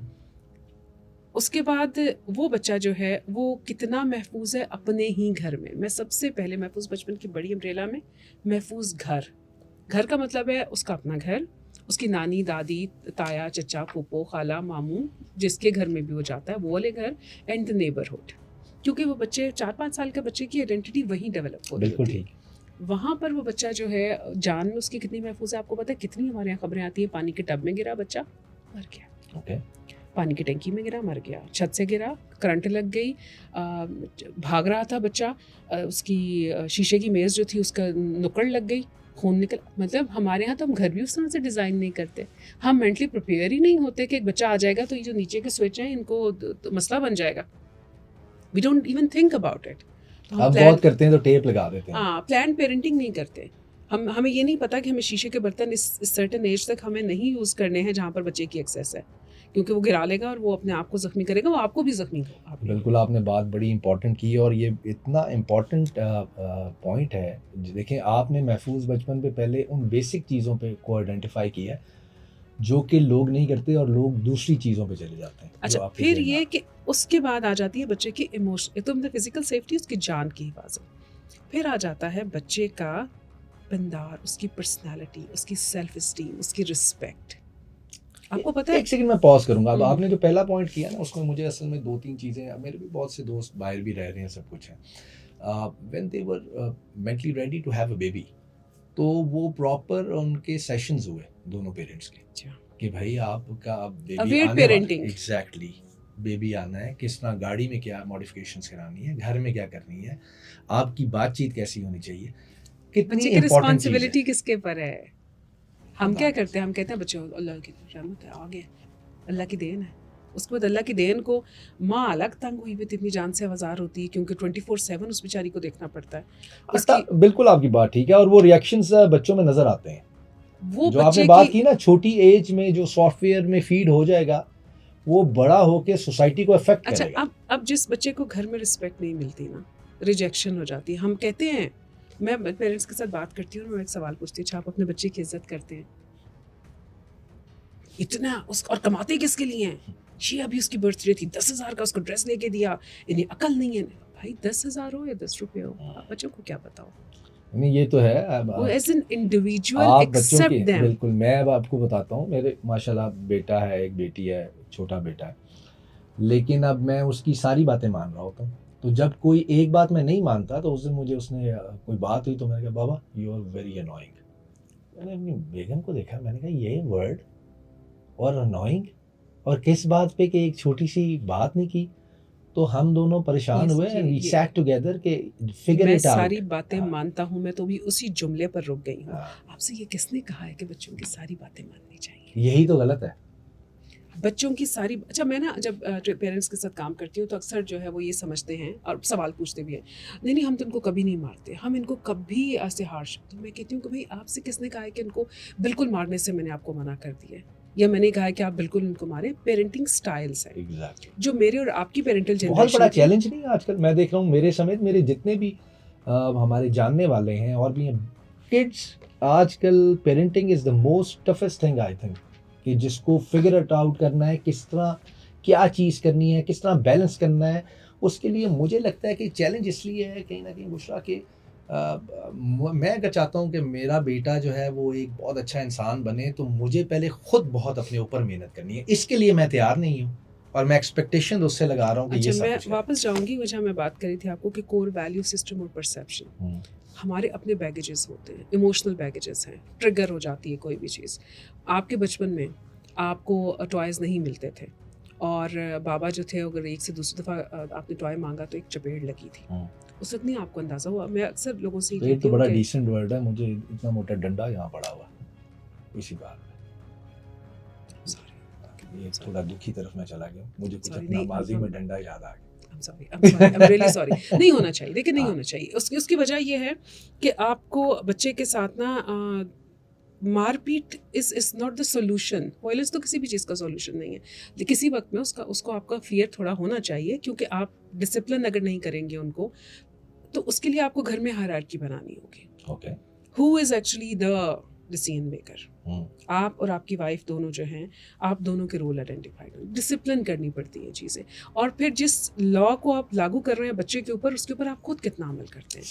اس کے بعد وہ بچہ جو ہے وہ کتنا محفوظ ہے اپنے ہی گھر میں. میں سب سے پہلے محفوظ بچپن کی بڑی امبریلا میں محفوظ گھر کا مطلب ہے اس کا اپنا گھر، اس کی نانی دادی تایا چچا پھوپھو خالہ ماموں جس کے گھر میں بھی وہ جاتا ہے وہ والے گھر، اینڈ دا نیبرہڈ. کیونکہ وہ بچے 4-5 سال کے بچے کی آئیڈینٹی وہیں ڈیولپ ہوتی ہے. وہاں پر وہ بچہ جو ہے جان میں اس کی کتنی محفوظ ہے. آپ کو پتہ ہے کتنی ہمارے یہاں خبریں آتی ہیں، پانی کے ٹب میں گرا بچہ مر گیا، پانی کی ٹینکی میں گرا مر گیا، چھت سے گرا کرنٹ لگ گئی، بھاگ رہا تھا بچہ، اس کی شیشے کی میز جو تھی اس کا نکڑ لگ گئی، خون نکل. مطلب ہمارے یہاں تو ہم گھر بھی اس طرح سے ڈیزائن نہیں کرتے. ہم مینٹلی پریپیئر ہی نہیں ہوتے کہ ایک بچہ آ جائے گا تو یہ جو نیچے کے سوئچ ہیں ان کو مسئلہ بن جائے گا. We don't even think about it. ہم بہت کرتے ہیں تو ٹیپ لگا دیتے ہیں. ہاں، پلان پیرنٹنگ نہیں کرتے. ہمیں یہ نہیں پتا کہ ہمیں شیشے کے برتن اس سرٹن ایج تک ہمیں نہیں یوز کرنے ہیں جہاں پر بچے کی ایکسیس ہے، کیونکہ وہ گرا لے گا اور وہ اپنے آپ کو زخمی کرے گا، وہ آپ کو بھی زخمی ہوگا. بالکل آپ نے بات بڑی امپورٹنٹ کی اور یہ اتنا امپورٹنٹ پوائنٹ ہے. دیکھیں آپ نے محفوظ بچپن پہ پہلے ان بیسک چیزوں پہ کو آئیڈینٹیفائی کیا ہے جو کہ لوگ نہیں کرتے اور لوگ دوسری چیزوں پہ چلے جاتے ہیں. اچھا، پھر یہ کہ اس کے بعد آ جاتی ہے بچے کی ایموشن، تو فزیکل سیفٹی، اس کی جان کی حفاظت. پھر آ جاتا ہے بچے کا پندار، اس کی پرسنالٹی، اس کی سیلف اسٹیم، اس کی رسپیکٹ. آپ کو پتہ ہے، ایک سیکنڈ میں پاز کروں گا. اب آپ نے جو پہلا پوائنٹ کیا نا اس میں مجھے اصل میں 2-3 چیزیں، میرے بھی بہت سے دوست باہر بھی رہ رہے ہیں، سب کچھ ہے. When they were mentally ready to have a baby, تو وہ پراپر ان کے سیشنز ہوئے دونوں پیرنٹس کے کہ بھائی آپ کا بیبی آنے والا، ایگزیکٹلی بیبی آنا ہے، کس طرح گاڑی میں کیا موڈیفکیشنز کرانی ہے، گھر میں کیا کرنی ہے، آپ کی بات چیت کیسی ہونی چاہیے. بچے کی رسپانسبلٹی کس کے پر ہے. ہم کیا کرتے ہیں، ہم کہتے ہیں بچے اللہ کی رحمت ہے، آگے اللہ کی دین ہے. اس کے بعد اللہ کی دین کو ماں الگ تنگ ہوئی ہوئی اتنی جان سے آزار ہوتی ہے کیونکہ 24/7 اس بیچاری کو دیکھنا پڑتا ہے. بالکل آپ کی بات ٹھیک ہے، اور وہ ریئیکشنز بچوں میں نظر آتے ہیں. وہ جو آپ نے بات کی نا چھوٹی ایج میں جو سافٹ ویئر میں فیڈ ہو جائے گا وہ بڑا ہو کے سوسائٹی کو افیکٹ کرے گا. اچھا، اب جس بچے کو گھر میں رسپیکٹ نہیں ملتی نا، ریجیکشن ہو جاتی ہے. ہم کہتے ہیں، میں پیرنٹس کے ساتھ بات کرتی ہوں اور میں ایک سوال پوچھتی ہوں، اچھا آپ اپنے بچے کی عزت کرتے ہیں اتنا اور کماتے کس کے لیے ہیں؟ جی ابھی اس کی برتھ ڈے تھی، 10,000 کا اس کو ڈریس لے کے دیا، انہیں عقل نہیں ہے. بھائی 10,000 ہو یا 10 روپے ہو، بچوں کو کیا بتاؤ. نہیں یہ تو ہے، ایز این انڈیویجول آپ بچوں ایکسپٹ کی دیم. بالکل. میں اب آپ کو بتاتا ہوں، میرے ماشاءاللہ بیٹا ہے، ایک بیٹی ہے، چھوٹا بیٹا ہے، لیکن اب میں اس کی ساری باتیں مان رہا ہوتا ہوں. تو جب کوئی ایک بات میں نہیں مانتا تو اس دن مجھے اس نے کوئی بات ہوئی تو میں نے کہا بابا یو آر ویری انوائنگ. میں نے اپنی بیگم کو دیکھا، میں نے کہا یہ ورڈ اور انوائنگ، اور کس بات پہ کہ ایک چھوٹی سی بات نہیں کی. تو ہم دونوں پریشان ہوئے and we sat together کہ figure it out. میں ساری باتیں مانتا ہوں، میں تو بھی اسی جملے پر رک گئی ہوں. آپ سے یہ کس نے کہا ہے کہ بچوں کی ساری باتیں ماننی چاہیے؟ یہی تو غلط ہے بچوں کی ساری. اچھا میں نا جب پیرنٹس کے ساتھ کام کرتی ہوں تو اکثر جو ہے وہ یہ سمجھتے ہیں اور سوال پوچھتے بھی ہیں، نہیں ہم تو ان کو کبھی نہیں مارتے، ہم ان کو کبھی ایسے ہارش. تو میں کہتی ہوں کہ بھائی آپ سے کس نے کہا ہے کہ ان کو بالکل مارنے سے میں نے آپ کو منع کر دیا ہے، یا میں نے کہا ہے کہ آپ بالکل ان کو ماریں. پیرنٹنگ سٹائلز ہیں جو میرے اور آپ کی پیرنٹل جنریشن بہت بڑا چیلنج نہیں ہے آج کل. میں دیکھ رہا ہوں میرے سمیت میرے جتنے بھی ہمارے جاننے والے ہیں اور بھی ہیں کڈس، آج کل parenting is the most toughest thing I think, کہ جس کو فگر اٹ آؤٹ کرنا ہے، کس طرح کیا چیز کرنی ہے، کس طرح بیلنس کرنا ہے. اس کے لیے مجھے لگتا ہے کہ چیلنج اس لیے ہے کہیں نہ کہیں بشرا کہ میں اگر چاہتا ہوں کہ میرا بیٹا جو ہے وہ ایک بہت اچھا انسان بنے تو مجھے پہلے خود بہت اپنے اوپر محنت کرنی ہے. اس کے لیے میں تیار نہیں ہوں اور میں ایکسپیکٹیشن اس سے لگا رہا ہوں کہ یہ سب کچھ. میں واپس جاؤں گی وجہ میں بات کری تھی آپ کو کہ کور ویلیو سسٹم اور پرسیپشن. ہمارے اپنے بیگیجز ہوتے ہیں، ایموشنل بیگیجز ہیں، ٹریگر ہو جاتی ہے کوئی بھی چیز. آپ کے بچپن میں آپ کو ٹوائز نہیں ملتے تھے اور بابا جو تھے اگر ایک سے دوسری دفعہ آپ نے ٹوائے مانگا تو ایک چپیڑ لگی تھی. اس وقت نہیں آپ کو اندازہ ہوا. میں اکثر لوگوں سے یہ تو بڑا ڈیسنٹ ورڈ ہے، مجھے اتنا موٹا ڈنڈا یہاں پڑا ہوا اسی بات میں. یہ تھوڑا دکھی طرف میں چلا گیا، مجھے کچھ اپنا ماضی میں ڈنڈا یاد آ گیا. I'm really sorry. نہیں ہونا چاہیے. دیکھیں نہیں ہونا چاہیے. اس کی وجہ یہ ہے کہ آپ کو بچے کے ساتھ نا مار پیٹ is not the solution. Violence تو کسی بھی چیز کا سولوشن نہیں ہے. کسی وقت میں اس کو آپ کا فیئر تھوڑا ہونا چاہیے, کیونکہ آپ ڈسپلن اگر نہیں کریں گے ان کو تو اس کے لیے آپ کو گھر میں ہائرارکی بنانی ہوگی. Okay, who is actually the decision maker. آپ اور آپ کی وائف دونوں جو ہیں, آپ دونوں کے رول آئیڈینٹیفائی کریں. ڈسپلن کرنی پڑتی ہیں چیزیں. اور پھر جس لا کو آپ لاگو کر رہے ہیں بچے کے اوپر, اس کے اوپر آپ خود کتنا عمل کرتے ہیں.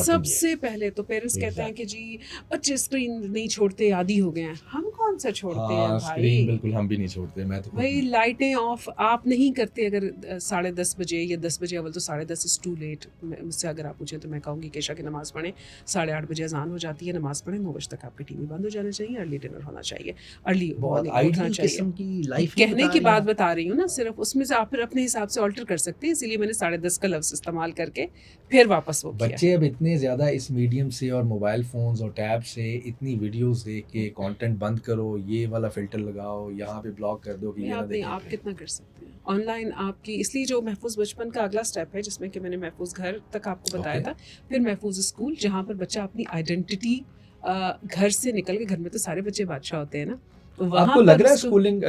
سب سے پہلے تو پیرنٹس کہتے ہیں کہ جی بچے اسکرین نہیں چھوڑتے, عادی ہو گئے ہیں. ہم کون سا چھوڑتے ہیں بھائی؟ بالکل ہم بھی نہیں چھوڑتے. میں تو بھائی لائٹیں آف آپ نہیں کرتے اگر 10:30 بجے یا 10 بجے, اول تو 10:30 از ٹو لیٹ. مجھ سے اگر آپ پوچھیں تو میں کہوں گی کہ عشاء کی نماز پڑھیں, 8:30 بجے اذان ہو جاتی ہے, نماز پڑھیں, 9 بجے تک آپ کی ٹی وی بند ہو جانا چاہیے, ارلی ڈنر ہونا چاہیے, ارلی اٹھنا چاہیے. کہنے کی بات بتا رہی ہوں نا صرف, اس میں سے آپ پھر اپنے حساب سے آلٹر کر سکتے ہیں. اسی لیے میں نے 10:30 کا لفظ استعمال کر کے پھر واپس وہ کیا. بچے اب اتنے زیادہ اس میڈیم سے اور موبائل فونز اور ٹیب سے اتنی ویڈیوز دیکھ کے کانٹینٹ بند کرو, یہ والا فلٹر لگاؤ, یہاں پہ بلاک کر دو کہ یہ نہ دیکھیں. آپ کتنا کر سکتے ہیں آن لائن آپ کی. اس لیے جو محفوظ بچپن کا اگلا اسٹیپ ہے, جس میں کہ میں نے محفوظ گھر تک آپ کو بتایا تھا, پھر محفوظ اسکول, جہاں پر بچہ اپنی آئیڈینٹی گھر سے نکل کے, گھر میں تو سارے بچے بادشاہ ہوتے ہیں نا, آپ کو لگ رہا ہے اسکولنگ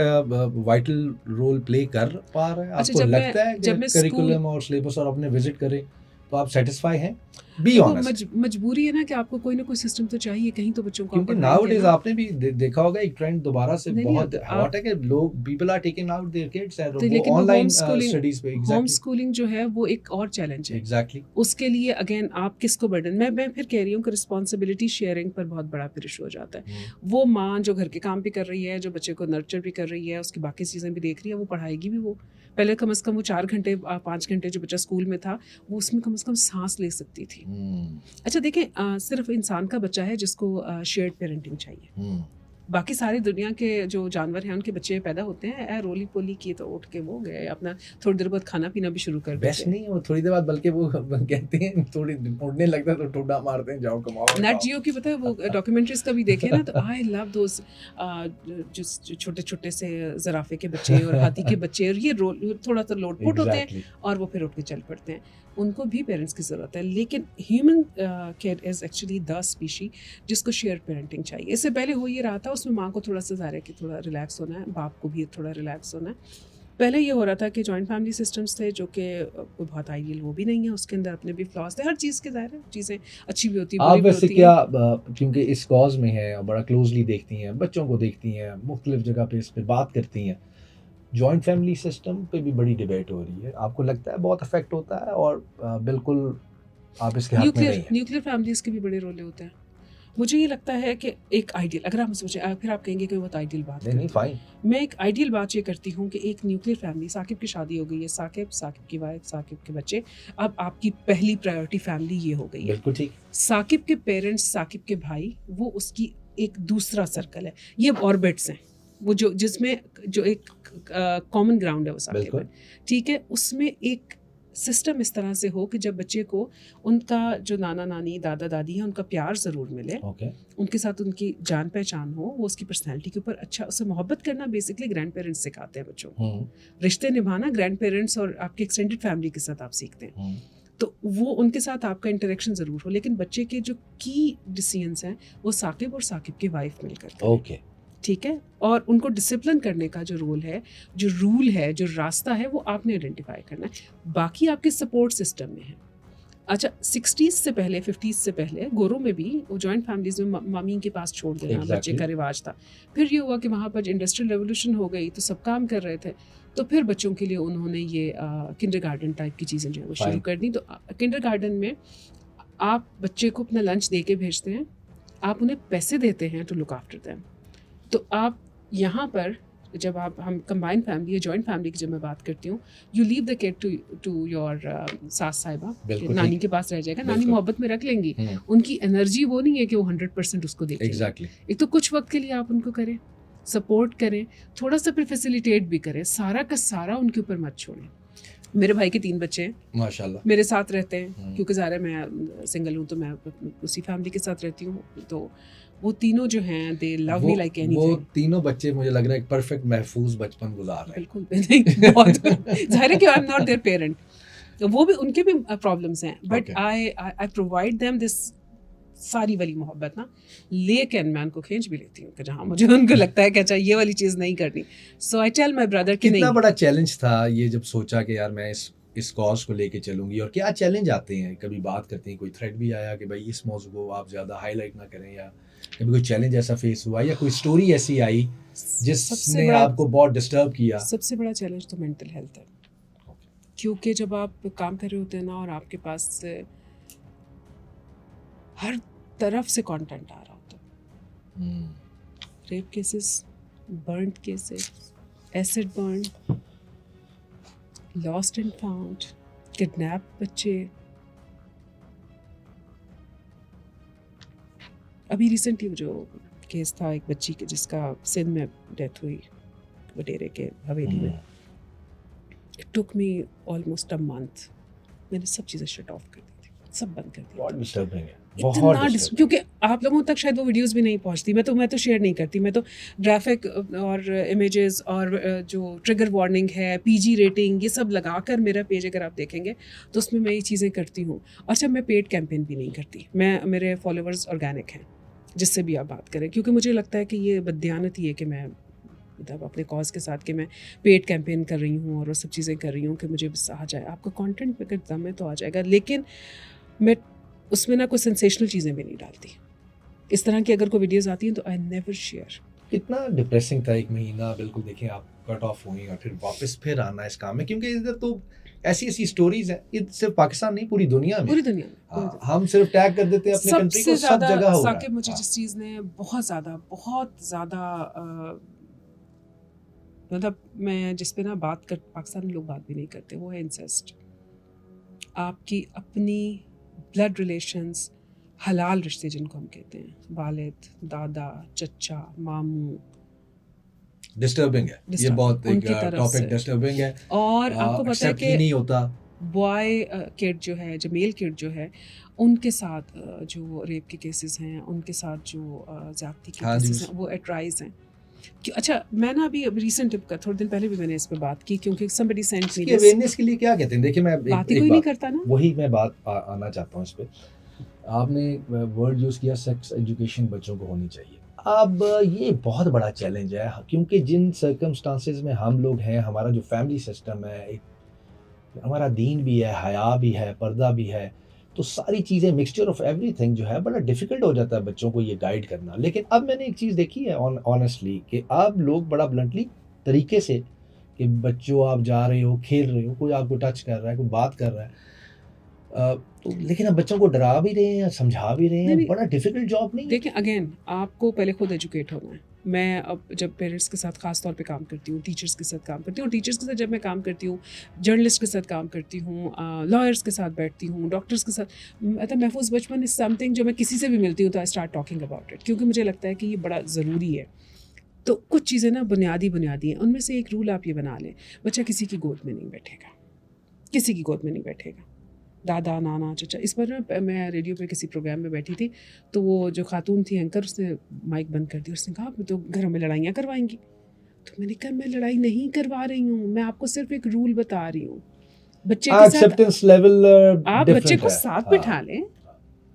وائٹل رول پلے کر پا رہا ہے؟ آپ کو لگتا ہے کہ کریکولم اور سلیبس اور اپنے وزٹ کریں تو آپ سیٹسفائی ہیں؟ مجبوری ہے نا کہ آپ کو کوئی نہ کوئی سسٹم تو چاہیے کہیں تو بچوں کو. کیونکہ ناؤ ڈیز آپ نے بھی دیکھا ہوگا ایک ٹرینڈ دوبارہ سے بہت ہاٹ ہے کہ لوگ people are taking out their kids وہ آن لائن اسٹڈیز پہ. ہوم اسکولنگ جو ہے وہ ایک اور چیلنج ہے. ایگزیکٹلی. اس کے لیے اگین آپ کس کو برڈن, میں پھر کہہ رہی ہوں کہ رسپانسبلٹی شیئرنگ پر بہت بڑا پھر ایشو ہو جاتا ہے. وہ ماں جو گھر کے کام بھی کر رہی ہے, جو بچے کو نرچر بھی کر رہی ہے, اس کی باقی چیزیں بھی دیکھ رہی ہے, وہ پڑھائے گی بھی. وہ پہلے کم از کم وہ 4 گھنٹے 5 گھنٹے جو بچہ اسکول میں تھا, وہ اس میں کم از کم سانس لے سکتی تھی. اچھا دیکھیں, صرف انسان کا بچہ ہے جس کو شیئرڈ پیرنٹنگ چاہیے. باقی ساری دنیا کے جو جانور ہیں ان کے بچے پیدا ہوتے ہیں رولی پولی کیے تو اٹھ کے وہ گئے اپنا تھوڑی دیر بعد کھانا پینا بھی شروع کر دیتے ہیں. بیسٹ نہیں وہ تھوڑی دیر بعد, بلکہ وہ کہتے ہیں تھوڑی اڑنے لگتا ہے تو ٹھوڈا مارتے ہیں, جاؤ کماؤ. نیٹ جیو کی پتہ ہے وہ ڈاکیومنٹریز کا بھی دیکھیں نا, تو آئی لو دوز جو چھوٹے چھوٹے سے زرافے کے بچے اور ہاتھی کے بچے, اور یہ تھوڑا سا لوٹ پوٹ ہوتے ہیں اور وہ پھر اٹھ کے چل پڑتے ہیں. ان کو بھی پیرنٹس کی ضرورت ہے, لیکن human care is actually the species جس کو شیئر پیرنٹنگ چاہیے. اس سے پہلے ہو یہ رہا تھا, اس میں ماں کو تھوڑا سا ظاہر ہے کہ تھوڑا ریلیکس ہونا ہے, باپ کو بھی تھوڑا ریلیکس ہونا ہے. پہلے یہ ہو رہا تھا کہ جوائنٹ فیملی سسٹمس تھے جو کہ بہت آئیڈیل وہ بھی نہیں ہے, اس کے اندر اپنے بھی فلاز تھے. ہر چیز کے ظاہر ہے چیزیں اچھی بھی ہوتی ہیں. آپ ویسے کیا, کیونکہ اس کاز میں ہیں, بڑا کلوزلی دیکھتی ہیں, بچوں کو دیکھتی ہیں, مختلف جگہ پہ اس پہ بات کرتی ہیں, جوائنٹ فیملی سسٹم پہ بھی بڑی ڈیبیٹ ہو رہی ہے. آپ کو لگتا ہے بہت افیکٹ ہوتا ہے, اور بالکل آپ اس کے حق میں نہیں ہیں؟ نیوکلیئر فیملیز کے بھی بڑے رول ہوتے ہیں. مجھے یہ لگتا ہے کہ ایک آئیڈیل, اگر آپ سوچیں پھر آپ کہیں گے کہ بہت آئیڈیل بات ہے. نہیں فائن, میں ایک آئیڈیل بات یہ کرتی ہوں کہ ایک نیوکلیئر فیملی, ثاقب کی شادی ہو گئی ہے, ثاقب کی وائف, ثاقب کے بچے, اب آپ کی پہلی پرائیورٹی فیملی یہ ہو گئی ہے. بالکل ٹھیک. ثاقب کے پیرنٹس, ثاقب کے بھائی, وہ اس کی ایک دوسرا سرکل ہے. یہ آربٹس ہیں وہ جو جس میں جو ایک کامن گراؤنڈ ہے وہ ثاقب ہے, ٹھیک ہے. اس میں ایک سسٹم اس طرح سے ہو کہ جب بچے کو ان کا جو نانا نانی دادا دادی ہے ان کا پیار ضرور ملے, ان کے ساتھ ان کی جان پہچان ہو, وہ اس کی پرسنالٹی کے اوپر اچھا, اسے محبت کرنا بیسکلی گرینڈ پیرنٹس سکھاتے ہیں بچوں کو. رشتے نبھانا گرینڈ پیرنٹس اور آپ کے ایکسٹینڈیڈ فیملی کے ساتھ آپ سیکھتے ہیں. تو وہ ان کے ساتھ آپ کا انٹریکشن ضرور ہو, لیکن بچے کے جو کی ڈیسیژنس ہیں وہ ثاقب اور ثاقب کی وائف مل کر, ٹھیک ہے. اور ان کو ڈسپلن کرنے کا جو رول ہے, جو رول ہے, جو راستہ ہے, وہ آپ نے آئیڈینٹیفائی کرنا ہے. باقی آپ کے سپورٹ سسٹم میں ہے. اچھا 60s سے پہلے 50s سے پہلے گوروں میں بھی وہ جوائنٹ فیملیز میں مامی کے پاس چھوڑ دینا بچے کا رواج تھا. پھر یہ ہوا کہ وہاں پر انڈسٹریل ریولیوشن ہو گئی تو سب کام کر رہے تھے, تو پھر بچوں کے لیے انہوں نے یہ کنڈر گارڈن ٹائپ کی چیزیں جو ہے وہ شروع کر دیں. تو کنڈر گارڈن میں آپ بچے کو اپنا لنچ دے کے بھیجتے ہیں, آپ انہیں پیسے دیتے ہیں ٹو لک آفٹر دیم. تو آپ یہاں پر جب ہم کمبائن فیملی یا جوائنٹ فیملی کی جب میں بات کرتی ہوں, you leave the kid to your ساس صاحبہ, نانی کے پاس رہ جائے گا, نانی محبت میں رکھ لیں گی. ان کی انرجی وہ نہیں ہے کہ وہ 100% اس کو دیکھیں. ایک تو کچھ وقت کے لیے آپ ان کو کریں, سپورٹ کریں, تھوڑا سا پھر فیسیلیٹیٹ بھی کریں, سارا کا سارا ان کے اوپر مت چھوڑیں. میرے بھائی کے 3 بچے ہیں ماشاءاللہ, میرے ساتھ رہتے ہیں, کیونکہ ظاہر ہے میں سنگل ہوں تو میں اسی فیملی کے ساتھ رہتی ہوں. تو وہ تینوں جو ہیں دے لو می لائک اینی تھنگ. وہ تینوں بچے مجھے لگ رہا ہے ایک پرفیکٹ محفوظ بچپن گزار رہے ہیں. بالکل نہیں, بہت ظاہر ہے کہ I am not their parent, وہ بھی ان کے بھی پرابلمس ہیں, but Okay. I provide them this ساری والی محبت نا, لیکن میں ان کو کھینچ بھی لیتی ہوں کہ جہاں مجھے ان کو لگتا ہے کہ اچھا یہ والی چیز نہیں کرنی. سو آئی ٹیل مائی بردر کہ کتنا نہیں. بڑا چیلنج تھا یہ جب سوچا کہ یار میں اس کاز کو لے کے چلوں گی, اور کیا چیلنج آتے ہیں, کبھی بات کرتے ہیں کوئی تھریٹ بھی آیا کہ بھائی اس موضوع کو آپ زیادہ ہائی لائٹ نہ کریں, یا کبھی کوئی چیلنج ایسا فیس ہوا, یا کوئی اسٹوری ایسی آئی جس نے آپ کو بہت ڈسٹرب کیا؟ سب سے بڑا چیلنج تو مینٹل ہیلتھ ہے, کیونکہ جب آپ کام کر رہے ہوتے ہیں نا اور آپ کے پاس ہر طرف سے کانٹینٹ آ رہا ہوتا ہے, rape cases, burned cases, acid burn, lost and found, kidnap بچے. ابھی ریسنٹلی جو کیس تھا ایک بچی کے جس کا سندھ میں ڈیتھ ہوئی وڈیرے کے حویلی میں, it took me almost a month. میں نے سب چیزیں شٹ آف کر دی تھی, سب بند کر دیا. بہت ڈسٹربنگ ہے, اتنا کیونکہ آپ لوگوں تک شاید وہ ویڈیوز بھی نہیں پہنچتی. میں تو شیئر نہیں کرتی. میں تو گرافک اور امیجز اور جو ٹریگر وارننگ ہے, پی جی ریٹنگ, یہ سب لگا کر میرا پیج اگر آپ دیکھیں گے تو اس میں یہ چیزیں کرتی ہوں. اور جب میں پیڈ کیمپین بھی نہیں کرتی, میرے فالوورز آرگینک ہیں جس سے بھی آپ بات کریں, کیونکہ مجھے لگتا ہے کہ یہ بددیانت ہی ہے کہ میں مطلب اپنے کاز کے ساتھ کہ میں پیڈ کیمپین کر رہی ہوں اور وہ سب چیزیں کر رہی ہوں کہ مجھے بس آ جائے. آپ کا کانٹینٹ پہ اگر دم ہے تو آ جائے گا, لیکن میں اس میں نہ کوئی سینسیشنل چیزیں بھی نہیں ڈالتی. اس طرح کی اگر کوئی ویڈیوز آتی ہیں تو آئی نیور شیئر. کتنا ڈپریسنگ تھا ایک مہینہ, بالکل دیکھیں آپ کٹ آف ہوئی اور پھر واپس پھر آنا اس کام میں, کیونکہ ادھر تو ایسی ایسی اسٹوریز ہیں, یہ صرف پاکستان نہیں پوری دنیا میں, پوری دنیا میں. ہم صرف ٹیگ کر دیتے ہیں اپنے کنٹری کو, سب جگہ ہو رہا ہے. مجھے جس چیز نے بہت زیادہ مطلب میں جس پہ نا بات کر پاکستان میں لوگ بات بھی نہیں کرتے, وہ ہے انسیسٹ. آپ کی اپنی بلڈ ریلیشنز, حلال رشتے جن کو ہم کہتے ہیں, والد, دادا, چچا, ماموں, ڈسٹربنگ ہے یہ بہت ایک ٹاپک ڈسٹربنگ ہے. اور آپ کو پتہ ہے کہ نہیں ہوتا بوائے کڈ جو ہے, جو میل کڈ جو ہے, ان کے ساتھ جو ریپ کے کیسز ہیں, ان کے ساتھ جو زیادتی کے کیسز ہیں, وہ ایٹ رائز ہیں. اچھا میں نا ابھی ریسنٹ تھوڑے دن پہلے بھی میں نے اس پہ بات کی, کیونکہ somebody sent me this. Awareness کے لیے کیا کہتے ہیں, دیکھیں میں بات ہی کوئی نہیں کرتا نا, وہی میں بات آنا چاہتا ہوں اس پہ. آپ نے ورڈ یوز کیا سیکس ایجوکیشن بچوں کو ہونی چاہیے. اب یہ بہت بڑا چیلنج ہے, کیونکہ جن سرکمسٹانسز میں ہم لوگ ہیں, ہمارا جو فیملی سسٹم ہے, ایک ہمارا دین بھی ہے, حیا بھی ہے, پردہ بھی ہے, تو ساری چیزیں مکسچر آف ایوری تھنگ جو ہے, بڑا ڈیفیکلٹ ہو جاتا ہے بچوں کو یہ گائیڈ کرنا. لیکن اب میں نے ایک چیز دیکھی ہے آنیسٹلی, کہ اب لوگ بڑا بلنٹلی طریقے سے کہ بچوں آپ جا رہے ہو, کھیل رہے ہو, کوئی آپ کو ٹچ کر رہا ہے, کوئی بات کر رہا ہے, تو لیکن اب بچوں کو ڈرا بھی رہے ہیں, سمجھا بھی رہے ہیں. بڑا ڈیفیکلٹ جاب نہیں. دیکھیں اگین آپ کو پہلے خود ایجوکیٹ ہونا ہے. میں اب جب پیرنٹس کے ساتھ خاص طور پہ کام کرتی ہوں, ٹیچرس کے ساتھ کام کرتی ہوں, ٹیچرس کے ساتھ جب میں کام کرتی ہوں, جرنلسٹ کے ساتھ کام کرتی ہوں, لائرس کے ساتھ بیٹھتی ہوں, ڈاکٹرس کے ساتھ, مطلب محفوظ بچپن از سم تھنگ جو میں کسی سے بھی ملتی ہوں تو I start talking about it, کیونکہ مجھے لگتا ہے کہ یہ بڑا ضروری ہے. تو کچھ چیزیں نا بنیادی ہیں, ان میں سے ایک رول آپ یہ بنا لیں, بچہ کسی کی گود میں نہیں بیٹھے گا, کسی کی گود میں نہیں بیٹھے گا, دادا, نانا, چچا. اس پر میں ریڈیو پہ کسی پروگرام میں بیٹھی تھی, تو وہ جو خاتون تھی اینکر, اس نے مائک بند کر دیا, اس نے کہا آپ تو گھروں میں لڑائیاں کروائیں گی. تو میں نے کہا میں لڑائی نہیں کروا رہی ہوں, میں آپ کو صرف ایک رول بتا رہی ہوں. بچے کے ساتھ آپ بچے کو ساتھ بٹھا لیں,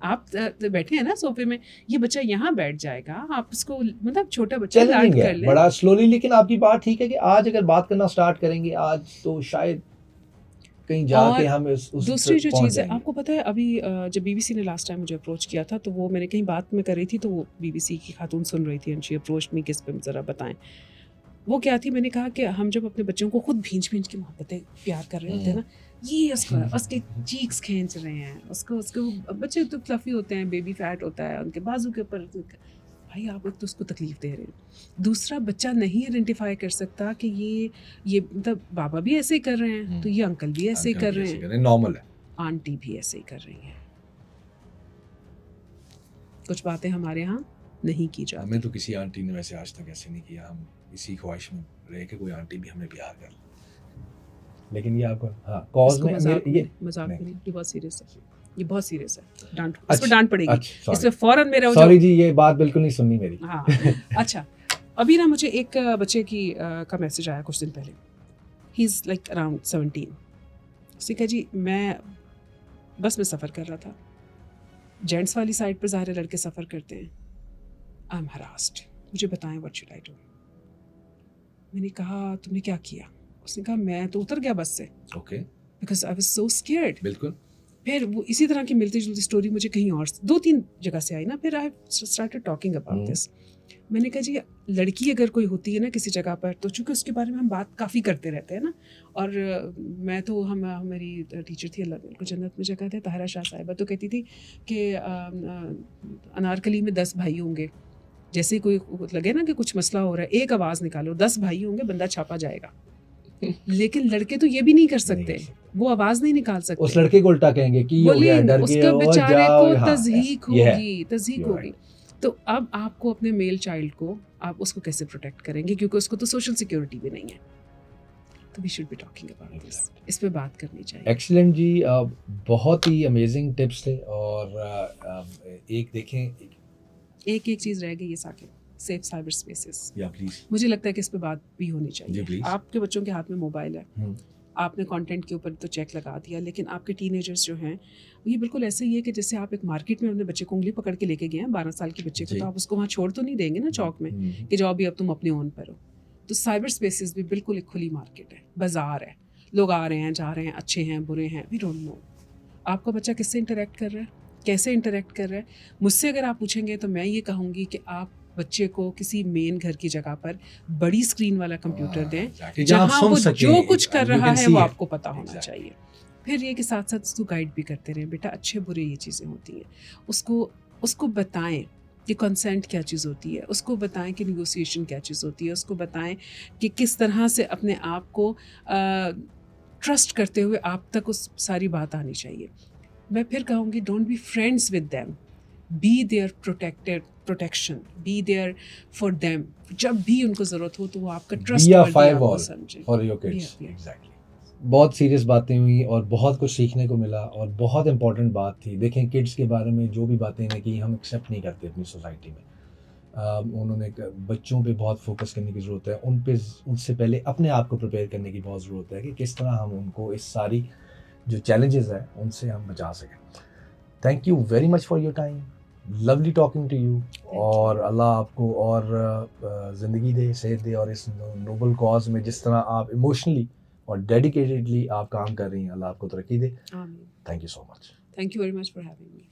آپ بیٹھے ہیں نا صوفے میں, یہ بچہ یہاں بیٹھ جائے گا, آپ اس کو مطلب چھوٹا بچہ لاڈ کر لیں بڑا سلولی. لیکن آپ کی بات ٹھیک ہے کہ آج اگر بات کرنا سٹارٹ کریں گے آج, تو شاید کہیں جا کے ہم دوسری جو چیز ہے, آپ کو پتہ ہے ابھی جب بی بی سی نے لاسٹ ٹائم مجھے اپروچ کیا تھا, تو وہ میں نے کہیں بات میں کر رہی تھی, تو وہ بی بی سی کی خاتون سن رہی تھی, اینڈ شی اپروچ می, کس پہ ذرا بتائیں. وہ کیا تھی, میں نے کہا کہ ہم جب اپنے بچوں کو خود بھینچ کے محبتیں پیار کر رہے ہوتے ہیں نا, یہ اس کے چیکس کھینچ رہے ہیں, اس کو بچے تو فلفی ہوتے ہیں, بیبی فیٹ ہوتا ہے ان کے بازو کے اوپر, بھائی آپ ایک تو اس کو تکلیف دے رہے ہیں. دوسرا بچہ نہیں آئیڈینٹیفائی کر سکتا کہ یہ مطلب بابا بھی ایسے ہی کر رہے ہیں, تو یہ انکل بھی ایسے ہی کر رہے ہیں, نارمل ہے, آنٹی بھی ایسے ہی کر رہی ہیں. کچھ باتیں ہمارے یہاں نہیں کی جاتی. ہمیں تو کسی آنٹی نے ویسے آج تک ایسے نہیں کیا, ہم اسی خواہش میں رہے کہ کوئی آنٹی بھی ہمیں پیار کر لے. لیکن یہ آپ کو کاز میں مذاق نہیں, یہ بہت سیریس ہے, یہ بہت سیریس ہے, ڈانٹ, اس پہ ڈانٹ پڑے گی, اس پہ فوراً میرا سوری جی, یہ بات بالکل نہیں سننی میری. ہاں اچھا, ابھی نا مجھے ایک بچے کا میسج آیا کچھ دن پہلے, ہی از لائک اراؤنڈ 17, اس نے کہا جی میں بس میں سفر کر رہا تھا, جینٹس والی سائڈ پر ظاہر لڑکے سفر کرتے ہیں, آئی ایم ہراسڈ, مجھے بتائیں واٹ شوڈ آئی ڈو. میں نے کہا تم نے کیا کیا؟ اس نے کہا میں تو اتر گیا بس سے, okay, because I was so scared. بالکل. پھر وہ اسی طرح کی ملتی جلتی اسٹوری مجھے کہیں اور 2-3 جگہ سے آئی نا. پھر آئی اسٹارٹڈ ٹاکنگ اباؤٹ دس. میں نے کہا جی لڑکی اگر کوئی ہوتی ہے نا کسی جگہ پر, تو چونکہ اس کے بارے میں ہم بات کافی کرتے رہتے ہیں نا, اور میں تو ہماری ٹیچر تھی, اللہ ان کو جنت میں جگہ دے, طاہرہ شاہ صاحبہ, تو کہتی تھی کہ انارکلی میں 10 بھائی ہوں گے, جیسے کوئی لگے نا کہ کچھ مسئلہ ہو رہا ہے, ایک آواز نکالو, 10 بھائی ہوں گے, بندہ چھاپا جائے گا. لیکن لڑکے تو یہ بھی نہیں کر سکتے, وہ آواز نہیں نکال سکتے. اس لڑکے کو الٹا کہیں گے کہ ہو گیا, ڈر گئے ہو, بیچارے جاؤ, کو تضحیک یہ ہوگی. تو اب آپ کو اپنے میل چائلڈ کو آپ اس کو کیسے پروٹیکٹ کریں گے, کیونکہ اس کو تو سوشل سیکورٹی بھی نہیں ہے. تو we should be talking about this, اس پہ بات کرنی چاہیے. ایکسیلنٹ جی, بہت ہی امیزنگ ٹپس تھے. اور ایک دیکھیں, ایک چیز رہ گئی ہے ثاقب, سیف سائبر اسپیسز. یا پلیز, مجھے لگتا ہے کہ اس پہ بات بھی ہونی جی چاہیے. پلیز. آپ کے بچوں کے ہاتھ میں موبائل ہے, آپ نے کانٹینٹ کے اوپر تو چیک لگا دیا, لیکن آپ کے ٹین ایجرز جو ہیں یہ بالکل ایسے ہی ہے کہ جیسے آپ ایک مارکیٹ میں اپنے بچے کو انگلی پکڑ کے لے کے گئے ہیں, 12 سال کے بچے کو, تو آپ اس کو وہاں چھوڑ تو نہیں دیں گے نا چوک میں کہ جاؤ بھی اب تم اپنے اون پر ہو. تو سائبر اسپیسز بھی بالکل ایک کھلی مارکیٹ ہے, بازار ہے, لوگ آ رہے ہیں جا رہے ہیں, اچھے ہیں برے ہیں, وی ڈونٹ نو. آپ کا بچہ کس سے انٹریکٹ کر رہا ہے, کیسے انٹریکٹ کر رہا ہے. مجھ سے اگر آپ پوچھیں گے تو میں یہ کہوں گی کہ آپ بچے کو کسی مین گھر کی جگہ پر بڑی اسکرین والا کمپیوٹر دیں, جہاں وہ جو کچھ کر رہا ہے وہ آپ کو پتا ہونا چاہیے. پھر یہ کہ ساتھ ساتھ اس کو گائیڈ بھی کرتے رہیں, بیٹا اچھے برے یہ چیزیں ہوتی ہیں. اس کو بتائیں کہ کنسنٹ کیا چیز ہوتی ہے, اس کو بتائیں کہ نیگوسیشن کیا چیز ہوتی ہے, اس کو بتائیں کہ کس طرح سے اپنے آپ کو ٹرسٹ کرتے ہوئے آپ تک اس ساری بات آنی چاہیے. میں پھر کہوں گی don't be friends with them, be their protection, be there for them. جب بھی ان کو ضرورت ہو تو وہ آپ کا ٹرسٹ سمجھیں. بہت سیریس باتیں ہوئی اور بہت کچھ سیکھنے کو ملا, اور بہت امپورٹنٹ بات تھی. دیکھیں کڈس کے بارے میں جو بھی باتیں ہیں کہ ہم ایکسیپٹ نہیں کرتے اپنی سوسائٹی میں. انہوں نے بچوں پہ بہت فوکس کرنے کی ضرورت ہے, ان سے پہلے اپنے آپ کو پریپیئر کرنے کی بہت ضرورت ہے کہ کس طرح ہم ان کو اس ساری جو چیلنجز ہیں ان سے ہم بچا سکیں. Thank you very much for your time, lovely talking to you, اور اللہ آپ کو اور زندگی دے, صحت دے, اور اس نوبل کاز میں جس طرح آپ ایموشنلی اور ڈیڈیکیٹڈلی آپ کام کر رہی ہیں, اللہ آپ کو ترقی دے. Thank you so much. Thank you very much for having me.